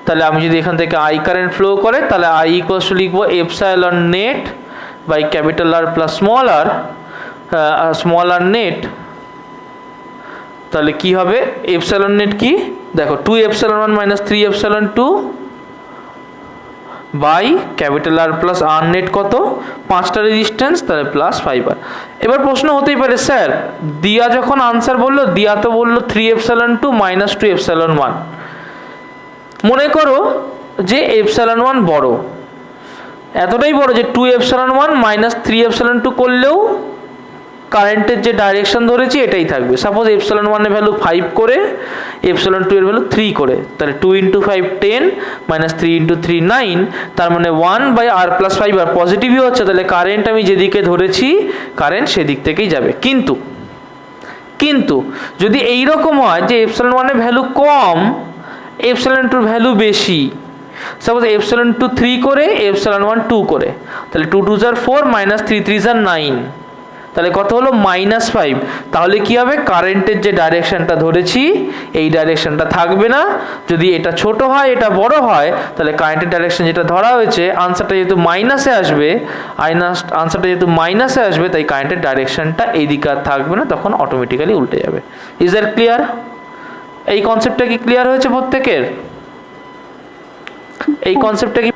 তাহলে আমি যদি এখান থেকে আই কারেন্ট ফ্লো করে, তাহলে আই ইকুয়ালস টু লিখবো epsilon net by capital R plus small r net. তাহলে কি হবে? এপসাইলন নেট কি? দেখো 2 epsilon 1 minus 3 epsilon 2 by capital R plus R net কত? 5টা রেজিস্ট্যান্স, তাহলে প্লাস 5 আর। এবার প্রশ্ন হতেই পারে, স্যার দিয়া যখন আনসার বললো, দিয়া তো বললো 3 এপসাইলন 2 মাইনাস 2 এপসাইলন 1, মনে করো যে ε1 বড়, এতটাই বড় যে 2ε1 মাইনাস 3ε2 করলেও কারেন্টের যে ডাইরেকশন ধরেছি এটাই থাকবে। সাপোজ ε1 এর ভ্যালু 5 করে, ε2 এর ভ্যালু 3 করে, তাহলে 2 × 5 10 মাইনাস 3 × 3 9, তার মানে 1/r+5 আর পজিটিভই হচ্ছে, তাহলে কারেন্ট আমি যেদিকে ধরেছি কারেন্ট সেদিক থেকেই যাবে। কিন্তু যদি এইরকম হয় যে ε1 এর ভ্যালু কম, ε2 এর ভ্যালু বেশি, সাপোজ ε2 3 করে, ε1 2 করে, তাহলে 2 2 are 4 মাইনাস 3 3 are 9, তাহলে কত হলো -5। তাহলে কি হবে, কারেন্টের যে ডাইরেকশনটা ধরেছি এই ডাইরেকশনটা থাকবে না। যদি এটা ছোট হয় এটা বড় হয়, তাহলে কারেন্টের ডাইরেকশন যেটা ধরা হয়েছে আনসারটা যেহেতু মাইনাসে আসবে, আনসারটা যেহেতু মাইনাসে আসবে, তাই কারেন্টের ডাইরেকশনটা এই দিকে আর থাকবে না, তখন অটোমেটিক্যালি উল্টে যাবে। Is that clear? এই কনসেপ্টটা কি ক্লিয়ার হয়েছে প্রত্যেকের? এই কনসেপ্টটা কি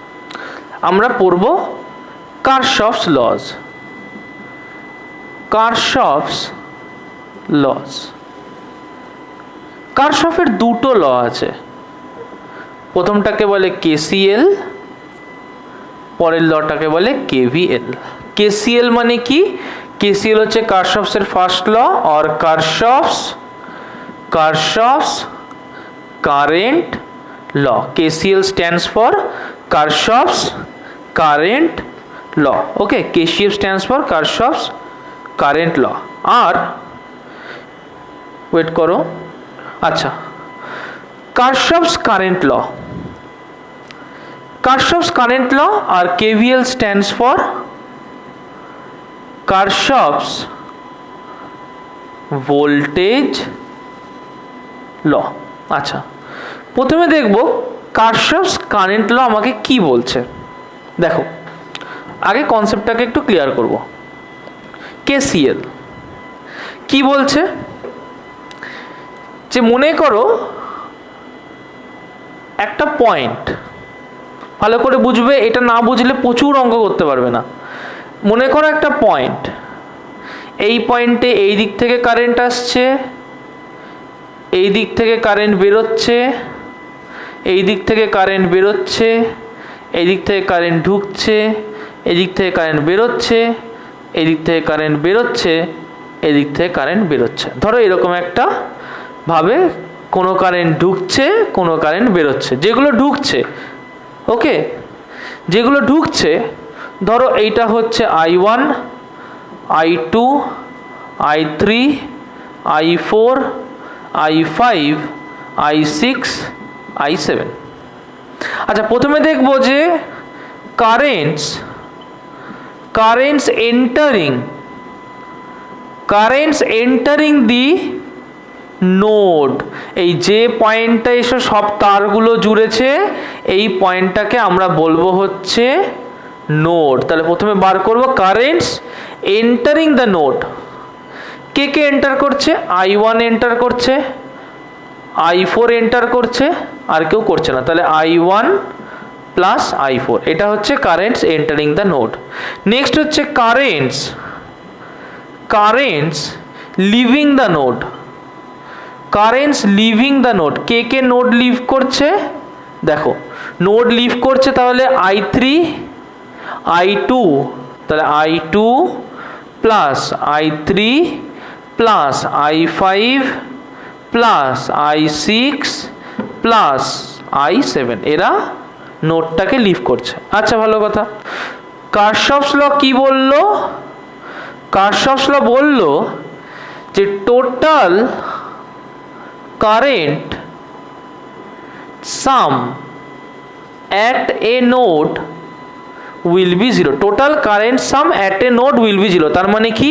আমরা পড়ব কারশফস লজ। কারশফস লজ, কারশফের দুটো ল আছে। প্রথমটাকে বলে কেসিএল, পরের লটাকে বলে কেভিএল। কেসিএল মানে কি? কেসিএল হচ্ছে কারশফসের ফার্স্ট ল, আর Kirchhoff's current law. KCL stands for Kirchhoff's current law. Okay, KCL stands for Kirchhoff's current law. আর ওয়েট করো, আচ্ছা, Kirchhoff's current law, Kirchhoff's current law R KVL stands for Kirchhoff's voltage law। আচ্ছা, প্রথমে দেখব কারশফস current ল আমাকে কি বলছে। দেখো, আগে কনসেপ্টটাকে একটু ক্লিয়ার করব। কেসিএল কি বলছে, যে মনে করো একটা পয়েন্ট, ভালো করে বুঝবে, এটা না বুঝলে প্রচুর অঙ্ক করতে পারবে না। মনে করো একটা পয়েন্ট, এই পয়েন্টে এই দিক থেকে কারেন্ট আসছে, এই দিক থেকে কারেন্ট বেরোচ্ছে, এই দিক থেকে কারেন্ট বেরোচ্ছে, এই দিক থেকে কারেন্ট ঢুকছে, এই দিক থেকে কারেন্ট বেরোচ্ছে, এই দিক থেকে কারেন্ট বেরোচ্ছে, এই দিক থেকে কারেন্ট বেরোচ্ছে। ধরো এরকম একটা ভাবে কোনো কারেন্ট ঢুকছে, কোনো কারেন্ট বেরোচ্ছে। যেগুলো ঢুকছে, ওকে, যেগুলো ঢুকছে, ধরো এইটা হচ্ছে I1, I2, I3, I4, I5, I6, I7। আচ্ছা, প্রথমে দেখব যে কারেন্টস এন্টারিং দি নোড। এই যে পয়েন্টটা এসে সব তারগুলো জুড়েছে, এই পয়েন্টটাকে আমরা বলবো হচ্ছে নোড। তাহলে প্রথমে বার করব কারেন্টস এন্টারিং দ্য নোড। কে কে এন্টার করছে? I1 এন্টার করছে, I4 এন্টার করছে, আর কেউ করছে না। তাহলে I1 প্লাস I4, এটা হচ্ছে currents entering the node. Next হচ্ছে currents leaving the node. Currents leaving the node, কে কে নোড লিভ করছে? দেখো, নোড লিভ করছে তাহলে I3, I2, তাহলে I2 plus I3 plus I5 plus I6 plus I7, এরা নোডটাকে লিভ করছে। আচ্ছা, ভালো কথা। কারশফস ল কি বলল? কারশফস ল বলল যে total current some at a node will be 0. Total current some at a node will be 0। তার মানে কি?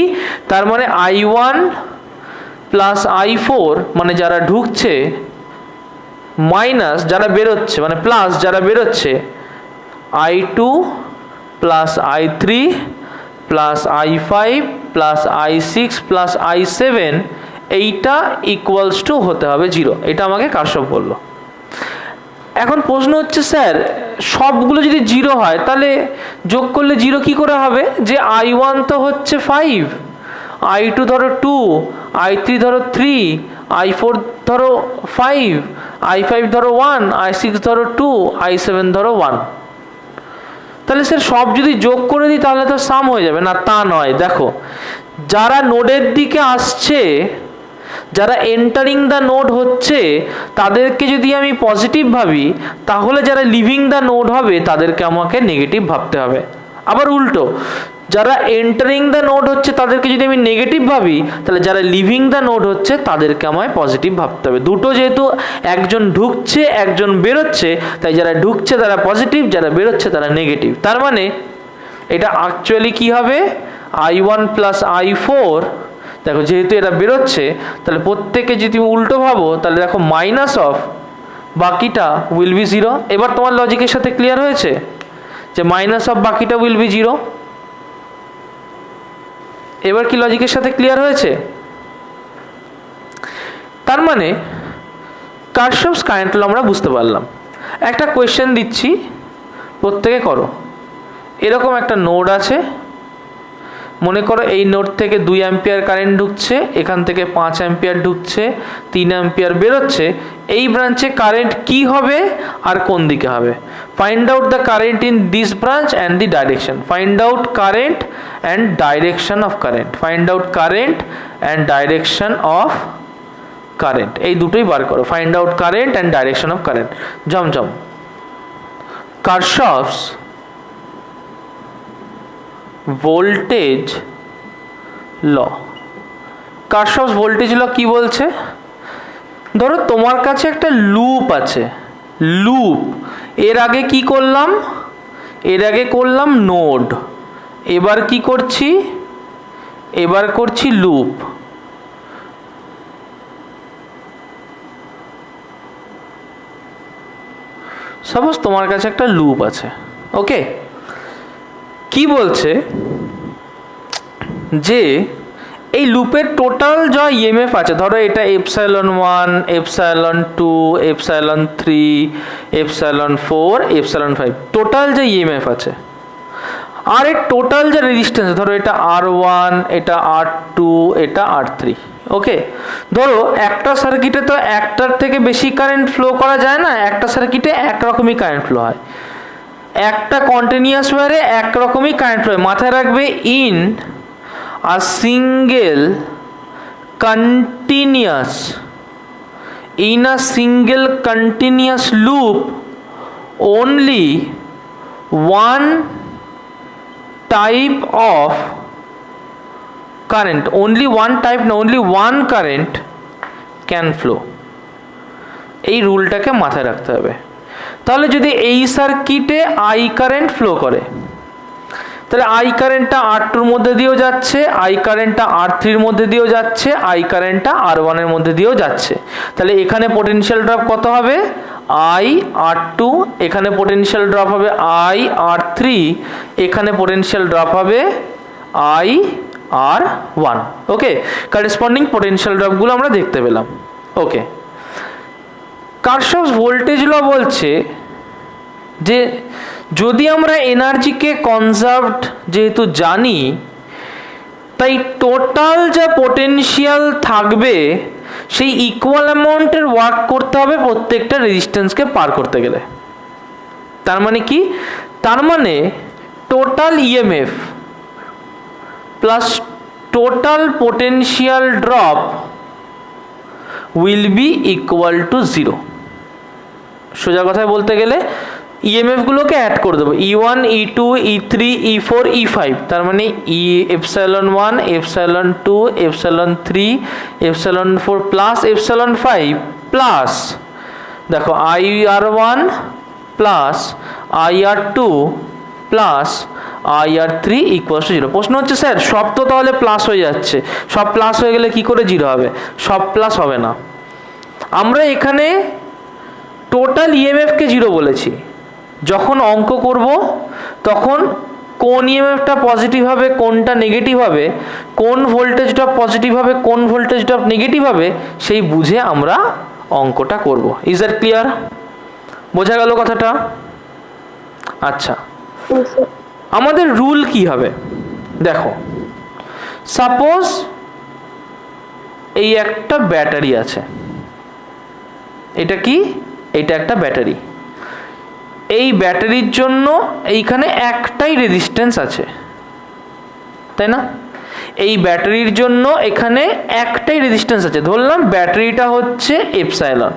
তার মানে I1 প্লাস I4 মানে যারা ঢুকছে, মাইনাস যারা বেরোচ্ছে, মানে প্লাস যারা বেরোচ্ছে, I2 plus I3 plus I5 plus I6 plus I7, এইটা ইকুয়ালস টু হতে হবে 0। এটা আমাকে কারশফ বললো। এখন প্রশ্ন হচ্ছে, স্যার সবগুলো যদি 0 হয় তাহলে যোগ করলে 0 কি করে হবে? যে I1 তো হচ্ছে 5, I2 ধরো 2, I3 ধরো 3, I4 ধরো 5, i5 ধরো 1, i6 ধরো 2, i7 ধরো 1। তাহলে স্যার সব যদি যোগ করে দিই তাহলে তো সাম হয়ে যাবে না, তা নয়। দেখো, যারা নোডের দিকে আসছে, যারা এন্টারিং দ্য নোড হচ্ছে, তাদেরকে যদি আমি পজিটিভ ভাবি, তাহলে যারা লিভিং দ্য নোড হবে তাদেরকে আমাকে নেগেটিভ ভাবতে হবে। আবার উল্টো, যারা এন্টারিং দ্য নোড হচ্ছে তাদেরকে যদি আমি নেগেটিভ ভাবি, তাহলে যারা লিভিং দ্য নোড হচ্ছে তাদেরকে আমায় পজিটিভ ভাবতে হবে। দুটো যেহেতু, একজন ঢুকছে একজন বেরোচ্ছে, তাই যারা ঢুকছে তারা পজিটিভ, যারা বেরোচ্ছে তারা নেগেটিভ। তার মানে এটা অ্যাকচুয়ালি কি হবে, i1 প্লাস i4। দেখো, যেহেতু এটা বেরোচ্ছে, তাহলে প্রত্যেকে যদি তুমি উল্টো ভাবো, তাহলে দেখো মাইনাস অফ বাকিটা উইল বি 0। এবার তোমার লজিকের সাথে ক্লিয়ার হয়েছে যে মাইনাস অফ বাকিটা উইল বি 0? এবার কি লজিকের সাথে ক্লিয়ার হয়েছে? তার মানে কারশফস কারেন্ট ল আমরা বুঝতে পারলাম। একটা কোয়েশ্চেন দিচ্ছি, প্রত্যেকে করো। এরকম একটা নোড আছে, মনে করো এই নোড থেকে 2 অ্যাম্পিয়ার কারেন্ট ঢুকছে, এখান থেকে 5 অ্যাম্পিয়ার ঢুকছে, 3 অ্যাম্পিয়ার বেরোচ্ছে। এই ব্রাঞ্চে কারেন্ট কি হবে আর কোন দিকে হবে? Find out the current in this branch and the direction. Find out current and direction of current. Find out current and direction of current, এই দুটোই বার করো। Find out current and direction of current. জমজম, Kirchhoff's voltage law. Kirchhoff's voltage law কি বলছে? ধরো তোমার কাছে একটা লুপ আছে, লুপ। এর আগে কি করলাম? এর আগে করলাম নোড। এবার কি করছি? এবার করছি লুপ। সাপোজ তোমার কাছে একটা লুপ আছে, ওকে। কি বলছে যে এই লুপের টোটাল যা ইএমএফ আছে, ধরো এটা ε1, ε2, ε3, ε4, ε5, টোটাল যে ইএমএফ আছে, আর এর টোটাল যে রেজিস্ট্যান্স, ধরো এটা R1, এটা R2, এটা R3, ওকে। ধরো একটা সার্কিটে তো একটার থেকে বেশি কারেন্ট ফ্লো করা যায় না, একটা সার্কিটে একরকমই কারেন্ট ফ্লো হয়, একটা কন্টিনিউয়াস ওয়্যারে একরকমই কারেন্ট ফ্লো হয়। মাথায় রাখবে, in a single continuous loop only one type of current, only one current can flow। এই রুলটাকে মাথায় রাখতে হবে। তাহলে যদি এই সার্কিটে আই কারেন্ট ফ্লো করে, তাহলে আই কারেন্টটা R2-র মধ্যে দিয়েও যাচ্ছে, আই কারেন্টটা R3-র মধ্যে দিয়েও যাচ্ছে, আই কারেন্টটা R1-এর মধ্যে দিয়েও যাচ্ছে। তাহলে এখানে পোটেনশিয়াল ড্রপ কত হবে? IR2, এখানে পোটেনশিয়াল ড্রপ হবে IR3, এখানে পোটেনশিয়াল ড্রপ হবে IR1, ওকে। করেসপন্ডিং পোটেনশিয়াল ড্রপগুলো আমরা দেখতে পেলাম, ওকে। কারশফস ভোল্টেজ ল বলছে যে যদি আমরা এনার্জিকে কনজার্ভড যেহেতু জানি, তাই টোটাল যা পোটেনশিয়াল থাকবে সেই ইকুয়াল অ্যামাউন্টের ওয়ার্ক করতে হবে প্রত্যেকটা রেজিস্ট্যান্সকে পার করতে গেলে। তার মানে কি? তার মানে total EMF plus total potential drop will be equal to 0। সোজা কথায় বলতে গেলে ইএমএফগুলোকে অ্যাড করে দেবো, E1, E2, E3, E4, E5। তার মানে ε1, ε2, ε3, ε4 প্লাস ε5 প্লাস দেখো IR1 plus IR2 plus IR3 equal to 0। প্রশ্ন হচ্ছে স্যার সব তো তাহলে প্লাস হয়ে যাচ্ছে, সব প্লাস হয়ে গেলে কি করে 0 হবে? সব প্লাস হবে না। আমরা এখানে টোটাল ইএমএফকে 0 বলেছি। যখন অঙ্ক করব তখন কোন ইএমএফটা পজিটিভ হবে, কোনটা নেগেটিভ হবে, কোন ভোল্টেজ ড্রপ পজিটিভ হবে, কোন ভোল্টেজ ড্রপ নেগেটিভ হবে, সেই বুঝে আমরা অঙ্কটা করব। Is that clear? বোঝা গেল কথাটা? আচ্ছা, আমাদের রুল কি হবে দেখো। সাপোজ এই একটা ব্যাটারি আছে, এটা কি? এটা একটা ব্যাটারি। এই ব্যাটারির জন্য এইখানে একটাই রেজিস্ট্যান্স আছে, তাই না? এই ব্যাটারির জন্য এখানে একটাই রেজিস্ট্যান্স আছে। ধরলাম ব্যাটারিটা হচ্ছে এপসাইলন,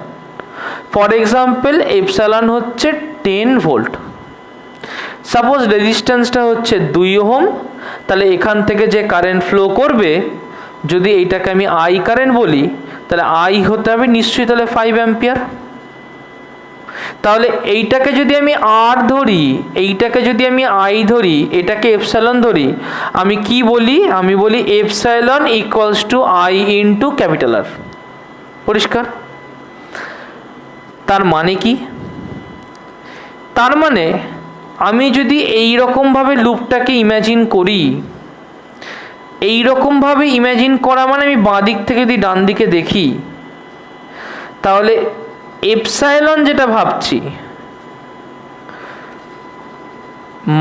ফর এক্সাম্পল এপসাইলন হচ্ছে 10 ভোল্ট। সাপোজ রেজিস্ট্যান্সটা হচ্ছে 2 ওহম, তাহলে এখান থেকে যে কারেন্ট ফ্লো করবে, যদি এইটাকে আমি আই কারেন্ট বলি, তাহলে আই হতে হবে নিশ্চয়ই তাহলে 5 অ্যাম্পিয়ার। তাহলে এইটাকে যদি আমি আর ধরি, এইটাকে যদি আমি আই ধরি, এটাকে এপসাইলন ধরি, আমি কি বলি? আমি বলি epsilon equals to I into capital R. পরিষ্কার? তার মানে কি? তার মানে আমি যদি এই রকমভাবে লুপটাকে ইম্যাজিন করি, এই রকমভাবে ইম্যাজিন করা মানে আমি বাঁ দিক থেকে যদি ডান দিকে দেখি, তাহলে এপসাইলন যেটা ভাবছি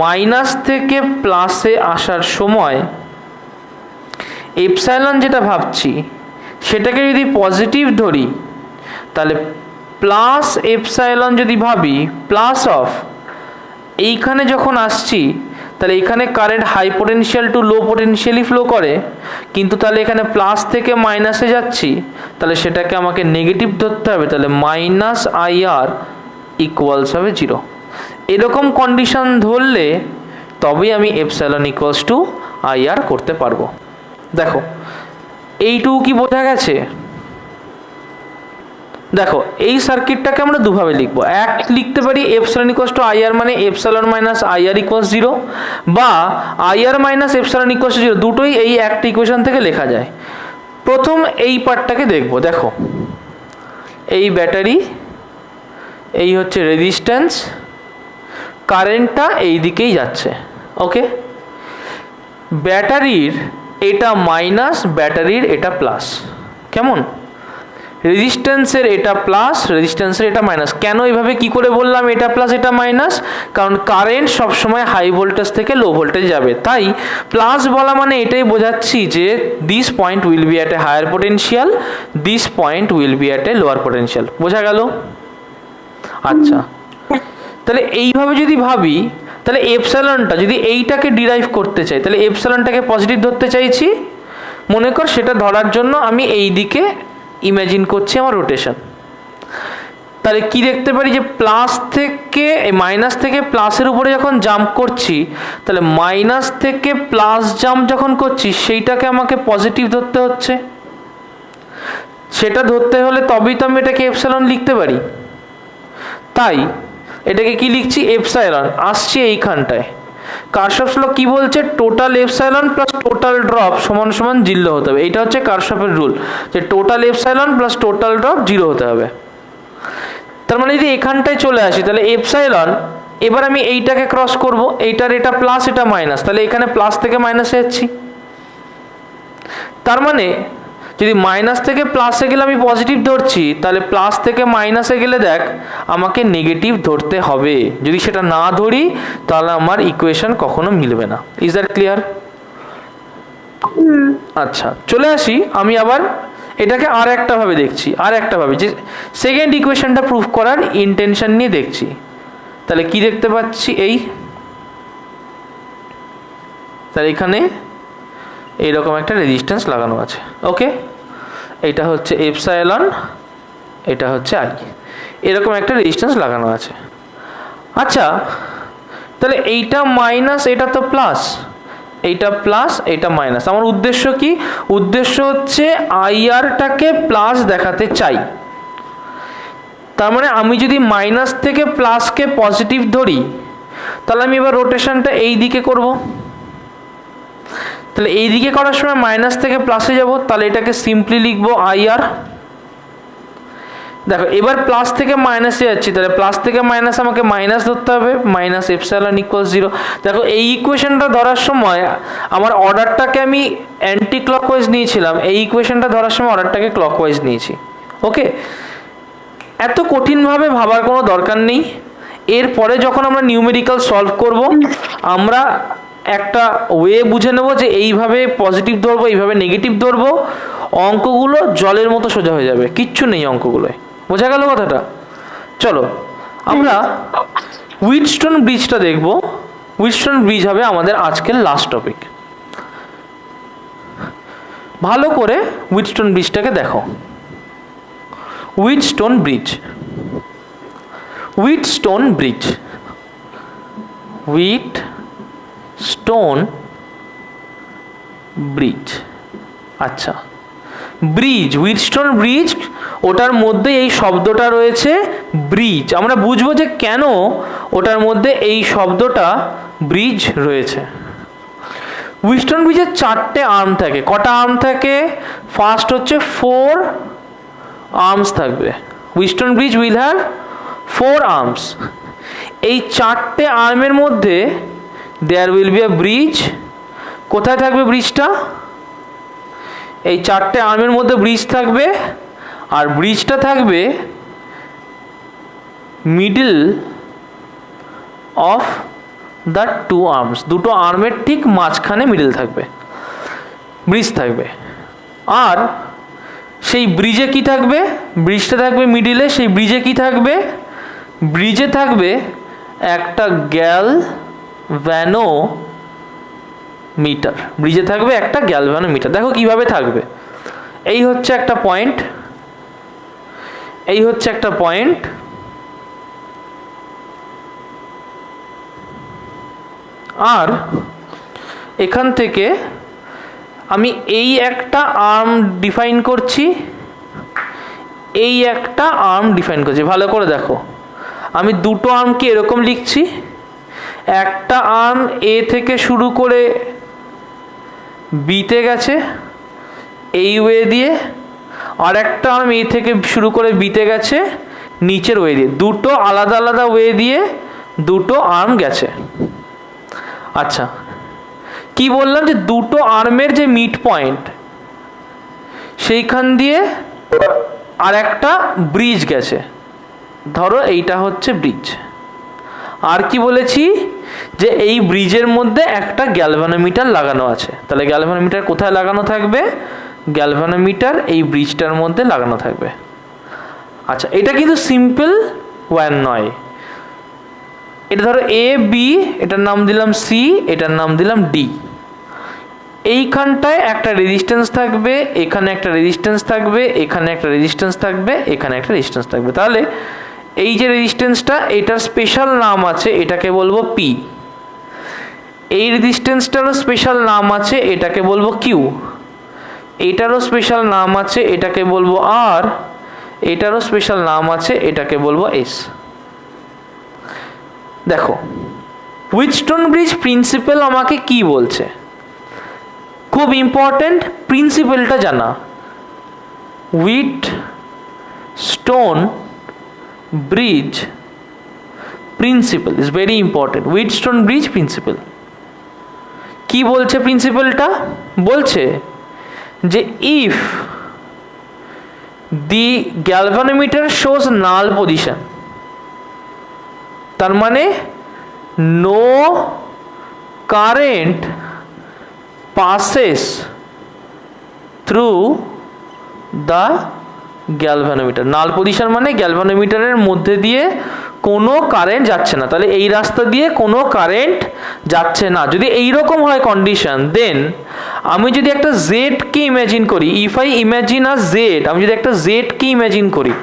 মাইনাস থেকে প্লাসে আসার সময়, এপসাইলন যেটা ভাবছি সেটাকে যদি পজিটিভ ধরি, তাহলে প্লাস এপসাইলন যদি ভাবি প্লাস অফ, এইখানে যখন আসছি তাহলে এখানে current high potential to low potentially flow করে, কিন্তু তাহলে এখানে প্লাস থেকে মাইনাসে যাচ্ছি, তাহলে সেটাকে আমাকে নেগেটিভ ধরতে হবে। তাহলে মাইনাস আই আর ইকুয়ালস হবে 0। এরকম কন্ডিশন ধরলে তবেই আমি এপসাইলন ইকুয়ালস টু আই আর করতে পারবো। দেখো এইটুকু কি বোঝা গেছে? দেখো এই সার্কিটটাকে আমরা দুভাবে লিখবো। এক লিখতে পারি epsilon equals to I R মানে epsilon minus I R equals 0, বা I R minus epsilon equals 0, দুটোই এই একটা ইকুয়েশন থেকে লেখা যায়। প্রথম এই পার্টটাকে দেখবো। দেখো এই ব্যাটারি, এই হচ্ছে রেজিস্ট্যান্স, কারেন্টটা এই দিকেই যাচ্ছে। ওকে, ব্যাটারির এটা মাইনাস, ব্যাটারির এটা প্লাস। কেমন? রেজিস্ট্যান্সের এটা প্লাস, রেজিস্ট্যান্সের এটা মাইনাস। কেন এইভাবে কি করে বললাম এটা প্লাস এটা মাইনাস? কারণ কারেন্ট সবসময় হাই ভোল্টেজ থেকে লো ভোল্টেজ যাবে, তাই প্লাস বলা মানে এটাই বোঝাচ্ছি যে this point will be at a higher potential, this point will be at a lower potential. বোঝা গেল? আচ্ছা, তাহলে এইভাবে যদি ভাবি, তাহলে এপসাইলনটা যদি এইটাকে ডিরাইভ করতে চাই, তাহলে এপসাইলনটাকে পজিটিভ ধরতে চাইছি, মনে কর সেটা ধরার জন্য আমি এই দিকে ইমাজিন করছি আমার রোটেশন। তাহলে কি দেখতে পারি যে প্লাস থেকে মাইনাস থেকে প্লাসের উপরে যখন জাম্প করছি, তাহলে মাইনাস থেকে প্লাস জাম্প যখন করছি সেইটাকে আমাকে পজিটিভ ধরতে হচ্ছে। সেটা ধরতে হলে তবেই তো আমি এটাকে এপসাইলন লিখতে পারি। তাই এটাকে কি লিখছি? এপসাইলন আসছে এইখানটায়। কারশফস ল কি বলছে? Total epsilon plus total drop সমান সমান 0 হতে হবে। এটা হচ্ছে কারশফের রুল, যে total epsilon plus total drop 0 হতে হবে। তার মানে যদি এখানটায় চলে আসি, তাহলে এপসাইলন, এবার আমি এইটাকে ক্রস করব, এইটার এটা প্লাস এটা মাইনাস, তাহলে এখানে প্লাস থেকে মাইনাসে যাচ্ছি। তার মানে যদি মাইনাস থেকে প্লাসে গেলে আমি পজিটিভ ধরছি, তাহলে প্লাস থেকে মাইনাসে গেলে দেখ আমাকে নেগেটিভ ধরতে হবে। যদি সেটা না ধরি তাহলে আমার ইকুয়েশন কখনো মিলবে না। Is that clear? আচ্ছা, চলে আসি আমি আবার এটাকে আর একটা ভাবে দেখছি, আর একটা ভাবে যে সেকেন্ড ইকুয়েশনটা প্রুফ করার ইন্টেনশন নিয়ে দেখছি। তাহলে কি দেখতে পাচ্ছি? এই তাহলে এখানে এইরকম একটা রেজিস্ট্যান্স লাগানো আছে। ওকে, এটা হচ্ছে এপসাইলন, এটা হচ্ছে আই, এরকম একটা রেজিস্ট্যান্স লাগানো আছে। আচ্ছা, তাহলে এইটা মাইনাস, এটা তো প্লাস, এইটা প্লাস, এইটা মাইনাস। আমার উদ্দেশ্য কি? উদ্দেশ্য হচ্ছে আইআরটাকে প্লাস দেখাতে চাই। তার মানে আমি যদি মাইনাস থেকে প্লাসকে পজিটিভ ধরি, তাহলে আমি এবার রোটেশনটা এই দিকে করব। তাহলে এই দিকে করার সময় মাইনাস থেকে প্লাসে যাব, তাহলে এটাকে সিম্পলি লিখবো আইআর। দেখো এবার প্লাস থেকে মাইনাসে যাচ্ছি, তাহলে প্লাস থেকে মাইনাস আমাকে মাইনাস ধরতে হবে, মাইনাস এপসাইলন ইকুয়ালস 0। দেখো এই ইকুয়েশনটা ধরার সময় আমার অর্ডারটাকে আমি অ্যান্টি ক্লকওয়াইজ নিয়েছিলাম, এই ইকুয়েশনটা ধরার সময় অর্ডারটাকে ক্লকওয়াইজ নিয়েছি। ওকে, এত কঠিনভাবে ভাবার কোনো দরকার নেই। এরপরে যখন আমরা নিউমেরিক্যাল সলভ করব, আমরা একটা ওয়ে বুঝে নেব যে এইভাবে পজিটিভ ধরবো, এইভাবে নেগেটিভ ধরবো, অঙ্কগুলো জলের মতো সোজা হয়ে যাবে, কিচ্ছু নেই অঙ্কগুলোয়। বোঝা গেল কথাটা? চলো আমরা হুইটস্টোন ব্রিজটা দেখব। হুইটস্টোন ব্রিজ হবে আমাদের আজকের লাস্ট টপিক। ভালো করে হুইটস্টোন ব্রিজটাকে দেখো। Wheatstone bridge, Wheatstone bridge, Wheatstone bridge. আচ্ছা, ব্রিজ, হুইটস্টোন ব্রিজ, ওটার মধ্যে এই শব্দটা রয়েছে ব্রিজ। আমরা বুঝবো যে কেন ওটার মধ্যে এই শব্দটা ব্রিজ রয়েছে। হুইটস্টোন ব্রিজের 4টে আর্ম থাকে। কটা আর্ম থাকে? ফার্স্ট হচ্ছে 4 আর্মস থাকবে। Wheatstone bridge will have 4 arms. এই 4টে আর্মের মধ্যে there will be a bridge. কোথায় থাকবে ব্রিজটা? এই 4টে আর্মের মধ্যে ব্রিজ থাকবে, আর ব্রিজটা থাকবে মিডল অফ দ্য 2 আর্মস। দুটো আর্মের ঠিক মাঝখানে মিডল থাকবে, ব্রিজ থাকবে। আর সেই ব্রিজে কি থাকবে? ব্রিজটা থাকবে মিডিলে। সেই ব্রিজে কি থাকবে? ব্রিজে থাকবে একটা গ্যালভ্যানোমিটার। ব্রিজে থাকবে একটা গ্যালভ্যানোমিটার। দেখো কিভাবে থাকবে। এই হচ্ছে একটা পয়েন্ট, এই হচ্ছে একটা পয়েন্ট, আর এখান থেকে আমি এই একটা আর্ম ডিফাইন করছি, এই একটা আর্ম ডিফাইন করছি। ভালো করে দেখো, আমি দুটো আর্মকে এরকম লিখছি। একটা আর্ম এ থেকে শুরু করে বিতে গেছে এই ওয়ে দিয়ে, আর একটা আর্ম এ থেকে শুরু করে বিতে গেছে নিচের ওয়ে দিয়ে। দুটো আলাদা আলাদা ওয়ে দিয়ে দুটো আর্ম গেছে। আচ্ছা, কি বললাম? যে দুটো আর্মের যে মিড পয়েন্ট, সেইখান দিয়ে আর একটা ব্রিজ গেছে। ধরো এইটা হচ্ছে ব্রিজ। আর কি বলেছি? যে এই ব্রিজের মধ্যে একটা গ্যালভানোমিটার লাগানো আছে। তাহলে গ্যালভানোমিটার কোথায় লাগানো থাকবে? গ্যালভানোমিটার এই ব্রিজটার মধ্যে লাগানো থাকবে। আচ্ছা, এটা কিন্তু সিম্পল ওয়ান নয়। এটা ধরো এ বি, এটার নাম দিলাম সি, এটার নাম দিলাম ডি। এইখানটায় একটা রেজিস্ট্যান্স থাকবে, এখানে একটা রেজিস্ট্যান্স থাকবে, এখানে একটা রেজিস্ট্যান্স থাকবে, এখানে একটা রেজিস্ট্যান্স থাকবে। তাহলে এই যে রেজিস্ট্যান্সটা, এটার স্পেশাল নাম আছে, এটাকে বলবো পি। এই রেজিস্ট্যান্সটারও স্পেশাল নাম আছে, এটাকে বলবো কিউ। এটারও স্পেশাল নাম আছে, এটাকে বলবো আর। এটারও স্পেশাল নাম আছে, এটাকে বলবো এস। দেখো, হুইটস্টোন ব্রিজ প্রিন্সিপাল আমাকে কি বলছে? খুব ইম্পর্টেন্ট প্রিন্সিপালটা জানা। Wheatstone bridge principle is very important. Wheatstone bridge principle কি বলছে? প্রিন্সিপালটা বলছে যে if the galvanometer shows null position, তার মানে no current passes through the galvanometer. Null position মানে গ্যালভানোমিটারের মধ্যে দিয়ে কোনো কারেন্ট যাচ্ছে না। তাহলে এই রাস্তা দিয়ে কোনো কারেন্ট যাচ্ছে না। যদি এইরকম হয় কন্ডিশন, দেন আমি যদি একটা জেড কে ইমাজিন করি, if I imagine a Z, আমি যদি একটা জেড কে ইমাজিন করি,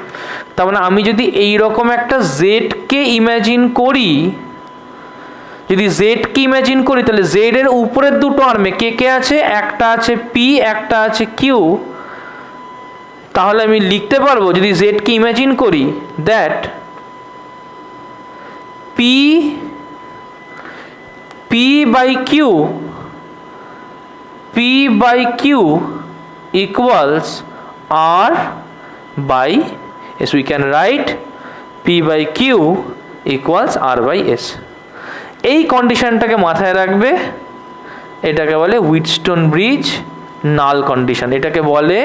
তার মানে আমি যদি এইরকম একটা জেড কে ইমাজিন করি, যদি জেড কে ইমাজিন করি, তাহলে জেড এর উপরের দুটো আর্মে কে কে আছে? একটা আছে পি, একটা আছে কিউ। তাহলে আমি লিখতে পারবো, যদি জেড কে ইমাজিন করি, that P P by Q, P by Q equals R by S. We can write P by Q equals R by S. এই কন্ডিশনটাকে মাথায় রাখবে। এটাকে বলে হুইটস্টোন ব্রিজ নাল কন্ডিশন। এটাকে বলে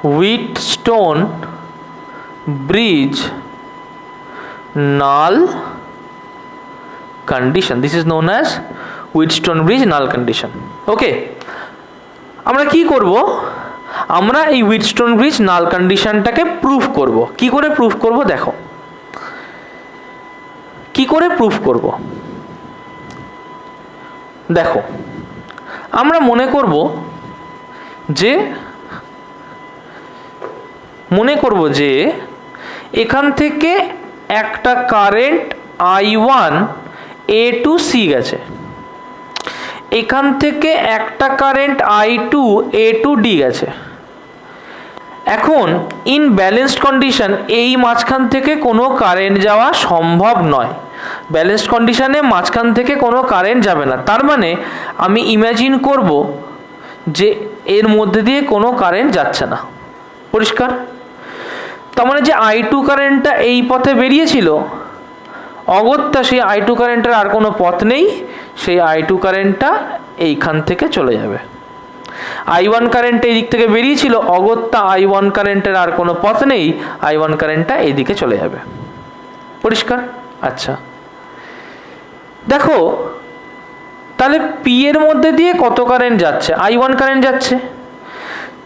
Wheatstone bridge null condition. This is known as Wheatstone bridge null condition. Okay, আমরা কি করব? আমরা এই হুইটস্টোন ব্রিজ নাল কন্ডিশনটাকে প্রুফ করব। কি করে প্রুফ করব দেখো, কি করে প্রুফ করব দেখো, আমরা মনে করব যে এখান থেকে একটা current I1 A to C গেছে, এখান থেকে একটা current I2 A to D গেছে। এখন ইন ব্যালেন্সড কন্ডিশন এই মাঝখান থেকে কোনো কারেন্ট যাওয়া সম্ভব নয়। ব্যালেন্সড কন্ডিশনে মাঝখান থেকে কোনো কারেন্ট যাবে না, তার মানে আমি ইমাজিন করব যে এর মধ্যে দিয়ে কোনো কারেন্ট যাচ্ছে না। পরিষ্কার? তার মানে যে I2 কারেন্টটা এই পথে বেরিয়েছিল, অগত্যা সেই I2 কারেন্টের আর কোনো পথ নেই, সেই I2 কারেন্টটা এইখান থেকে চলে যাবে। I1 কারেন্ট এই দিক থেকে বেরিয়েছিল, অগত্যা I1 কারেন্টের আর কোনো পথ নেই, I1 কারেন্টটা এইদিকে চলে যাবে। পরিষ্কার? আচ্ছা, দেখো তাহলে P এর মধ্যে দিয়ে কত কারেন্ট যাচ্ছে? I1 কারেন্ট যাচ্ছে।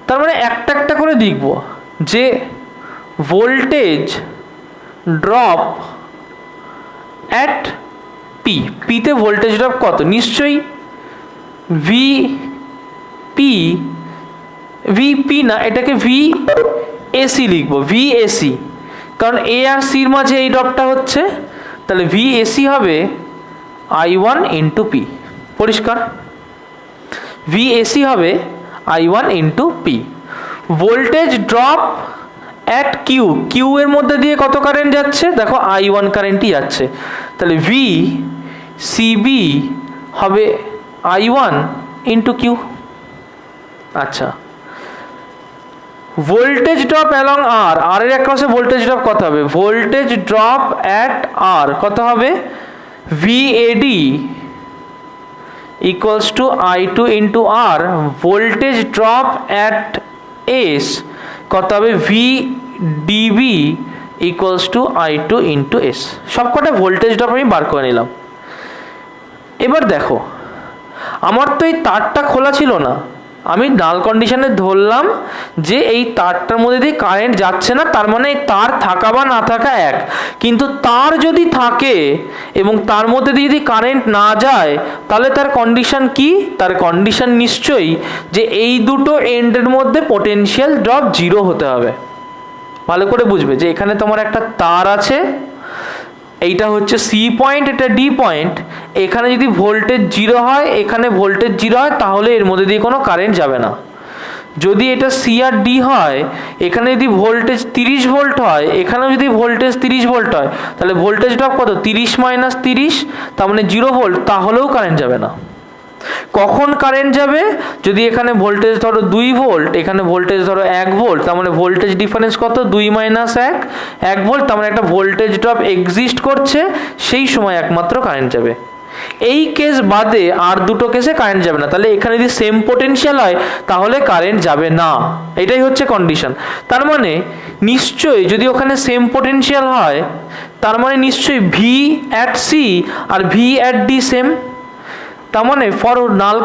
তার মানে একটা একটা করে দেখব যে ভোল্টেজ ড্রপ অ্যাট পি, পিতে ভোল্টেজ ড্রপ কত? নিশ্চয়ই ভিপি না, এটাকে ভিএসি লিখবো, ভিএসি, কারণ এ আর সির মাঝে এই ড্রপটা হচ্ছে, তাহলে ভিএসি হবে I1 ইন্টু পি। পরিষ্কার? ভিএসি হবে I1 into P. Voltage drop at Q, Q এর মধ্যে দিয়ে কত কারেন্ট যাচ্ছে? দেখো I1 কারেন্টই যাচ্ছে, তাহলে ভি সিবি হবে I1 ইন্টু কিউ। আচ্ছা, ভোল্টেজ ড্রপ অ্যালং আর, আর এর অ্যাক্রসে ভোল্টেজ ড্রপ কত হবে? ভোল্টেজ ড্রপ অ্যাট আর কত হবে? VAD equals to I2 into R. Voltage drop at S কত হবে? VDB equals to I2 into S. সবকটা ভোল্টেজ ড্রপ আমি বার করে নিলাম। এবার দেখো, আমার তো এই তারটা খোলা ছিল না, আমি নাল কন্ডিশনে ধরলাম যে এই তারটার মধ্যে দিয়ে কারেন্ট যাচ্ছে না, তার মানে এই তার থাকা বা না থাকা এক। কিন্তু তার যদি থাকে এবং তার মধ্যে দিয়ে যদি কারেন্ট না যায়, তাহলে তার কন্ডিশন কি? তার কন্ডিশন নিশ্চয়ই যে এই দুটো এন্ডের মধ্যে পোটেনশিয়াল ড্রপ জিরো হতে হবে। ভালো করে বুঝবে যে এখানে তোমার একটা তার আছে, এইটা হচ্ছে সি পয়েন্ট, এটা ডি পয়েন্ট। এখানে যদি ভোল্টেজ জিরো হয়, এখানে ভোল্টেজ জিরো হয়, তাহলে এর মধ্যে দিয়ে কোনো কারেন্ট যাবে না। যদি এটা সি আর ডি হয়, এখানে যদি ভোল্টেজ 30 ভোল্ট হয়, এখানেও যদি ভোল্টেজ 30 ভোল্ট হয়, তাহলে ভোল্টেজ ড্রপ কত? 30 মাইনাস 30, তার মানে 0 ভোল্ট, তাহলেও কারেন্ট যাবে না। কখন কারেন্ট যাবে? যদি এখানে ভোল্টেজ ধরো 2 ভোল্ট, এখানে ভোল্টেজ ধরো 1 ভোল্ট, তার মানে ভোল্টেজ ডিফারেন্স কত? 2 মাইনাস 1, 1 ভোল্ট, তার মানে একটা ভোল্টেজ ড্রপ এক্সিস্ট করছে, সেই সময় একমাত্র কারেন্ট যাবে। এই কেস বাদে আর দুটো কেসে কারেন্ট যাবে না। তাহলে এখানে যদি সেম পোটেনশিয়াল হয়, তাহলে কারেন্ট যাবে না, এটাই হচ্ছে কন্ডিশন। তার মানে নিশ্চয়ই যদি ওখানে সেম পোটেনশিয়াল হয়, তার মানে নিশ্চয়ই ভি অ্যাট সি আর ভি অ্যাট ডি সেম। তার মানে for null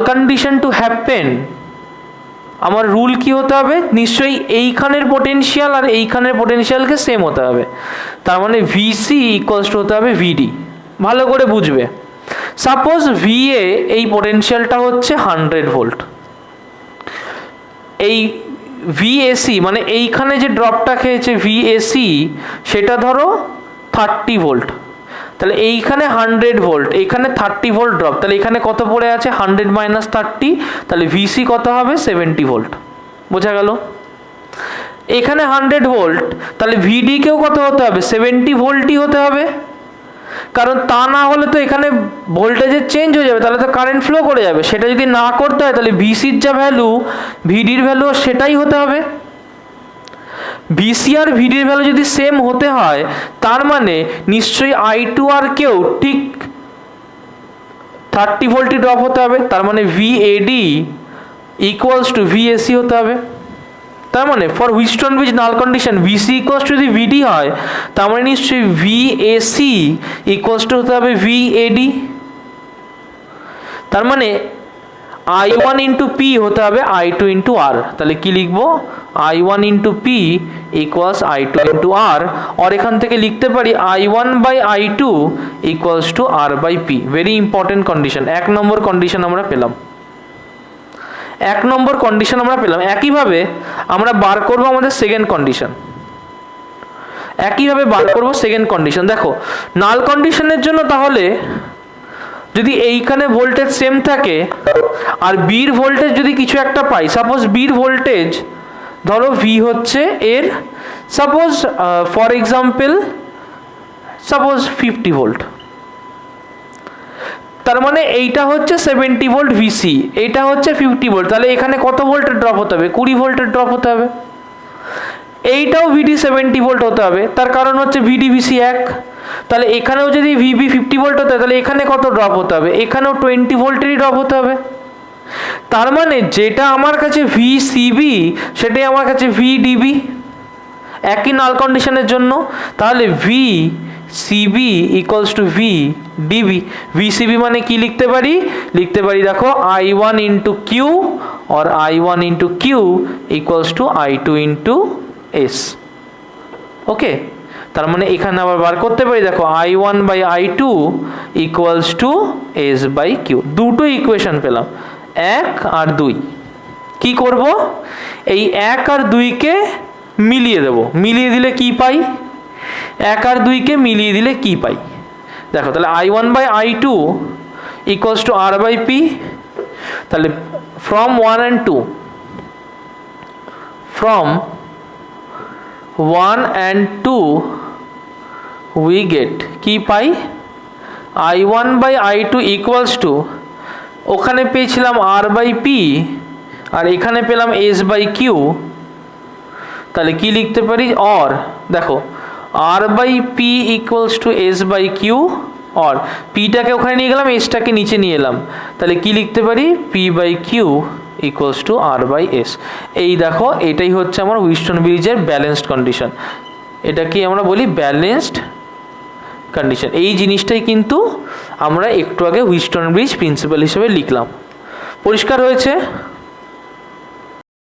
condition to happen, আমার রুল কি হতে হবে? নিশ্চয়ই এইখানের পোটেনশিয়াল আর এইখানের পোটেনশিয়ালকে সেম হতে হবে। তার মানে ভিসি ইকুয়ালস টু হতে হবে ভিডি। ভালো করে বুঝবে, সাপোজ ভিএ এই পোটেনশিয়ালটা হচ্ছে 100 ভোল্ট, এই ভিএসি মানে এইখানে যে ড্রপটা খেয়েছে ভিএসি, সেটা ধরো 30 ভোল্ট, তাহলে এইখানে 100 ভোল্ট, এইখানে 30 ভোল্ট ড্রপ, তাহলে এখানে কত পড়ে আছে? 100 মাইনাস 30, তাহলে ভিসি কত হবে? 70 ভোল্ট। বোঝা গেল? এখানে 100 ভোল্ট, তাহলে ভিডি কেও কত হতে হবে? 70 ভোল্টই হতে হবে, কারণ তা না হলে তো এখানে ভোল্টেজের চেঞ্জ হয়ে যাবে, তাহলে তো কারেন্ট ফ্লো করে যাবে। সেটা যদি না করতে হয়, তাহলে ভিসির যা ভ্যালু, ভিডির ভ্যালু সেটাই হতে হবে। ভিসি আর ভিডির ভ্যালু যদি সেম হতে হয়, তার মানে নিশ্চয়ই I2 আর কেউ ঠিক 30 ভোল্টই ড্রপ হতে হবে, তার মানে ভিএডি ইকুয়ালস টু ভিএসি হতে হবে। তার মানে for Wheatstone bridge null condition VC equals to যদি ভিডি হয়, তার মানে নিশ্চয়ই ভিএসি ইকুয়ালস টু হতে হবে ভিএডি। তার মানে আই ওয়ান ইন্টু পি হতে হবে আই টু ইন্টু আর। তাহলে কি লিখবো, I one into P equals I two into R, আর এখান থেকে লিখতে পারি I one by I two equals to R by P. Very important condition, 1 number condition আমরা পেলাম, 1 নম্বর কন্ডিশন আমরা পেলাম। একইভাবে আমরা বার করব আমাদের সেকেন্ড কন্ডিশন, একইভাবে বার করব সেকেন্ড কন্ডিশন। দেখো নাল কন্ডিশনের জন্য তাহলে যদি এইখানে ভোল্টেজ সেম থাকে আর বির ভোল্টেজ যদি কিছু একটা পাই, সাপোজ বির ভোল্টেজ ধরো ভি হচ্ছে এর suppose for example suppose 50 volt, তার মানে এইটা হচ্ছে 70 ভোল্ট ভিসি, এইটা হচ্ছে 50 ভোল্ট, তাহলে এখানে কত ভোল্টের ড্রপ হতে হবে, 20 ভোল্টের ড্রপ হতে হবে। এইটাও ভিডি 70 ভোল্ট হতে হবে, তার কারণ হচ্ছে ভিডি ভিসি 1, তাহলে এখানেও যদি ভিবি 50 ভোল্ট হতে হয় তাহলে এখানে কত ড্রপ হতে হবে, এখানেও 20 ভোল্টেরই ড্রপ হতে হবে। তার মানে যেটা আমার কাছে ভিসিবি সেটাই আমার কাছে ভিডিবি, একই নাল কন্ডিশনের জন্য। তাহলে V CB equals to V DB. VCB মানে কি লিখতে পারি, লিখতে পারি দেখো আই ওয়ান ইন্টু কিউ और I one into Q equals to I two into S. Okay, তার মানে এখানে আবার বার করতে পারি দেখো I one by I two equals to S by Q. দুটো ইকুয়েশন পেলাম, 1 আর 2। কি করব, এই 1 আর 2কে মিলিয়ে দেব, মিলিয়ে দিলে কি পাই, 1 আর 2কে মিলিয়ে দিলে কি পাই দেখো, তাহলে I one by I two equals to R by P. তাহলে from 1 and 2, from 1 and 2 we get কি পাই i1 by i2 equals to, ওখানে পেয়েছিলাম r by p আর এখানে পেলাম s by q। তাহলে কি লিখতে পারি, or দেখো r by p equals to s by q, और পিটাকে ওখানে নিয়ে গেলাম, এসটাকে নিচে নিয়ে এলাম, তাহলে কি লিখতে পারি P by Q equals to R by S. এই দেখো এটাই হচ্ছে আমার হুইস্টন ব্রিজের ব্যালেন্সড কন্ডিশন, এটা কি আমরা বলি ব্যালেন্সড কন্ডিশন। এই জিনিসটাই কিন্তু আমরা একটু আগে হুইস্টন ব্রিজ প্রিন্সিপাল হিসেবে লিখলাম। পরিষ্কার হয়েছে?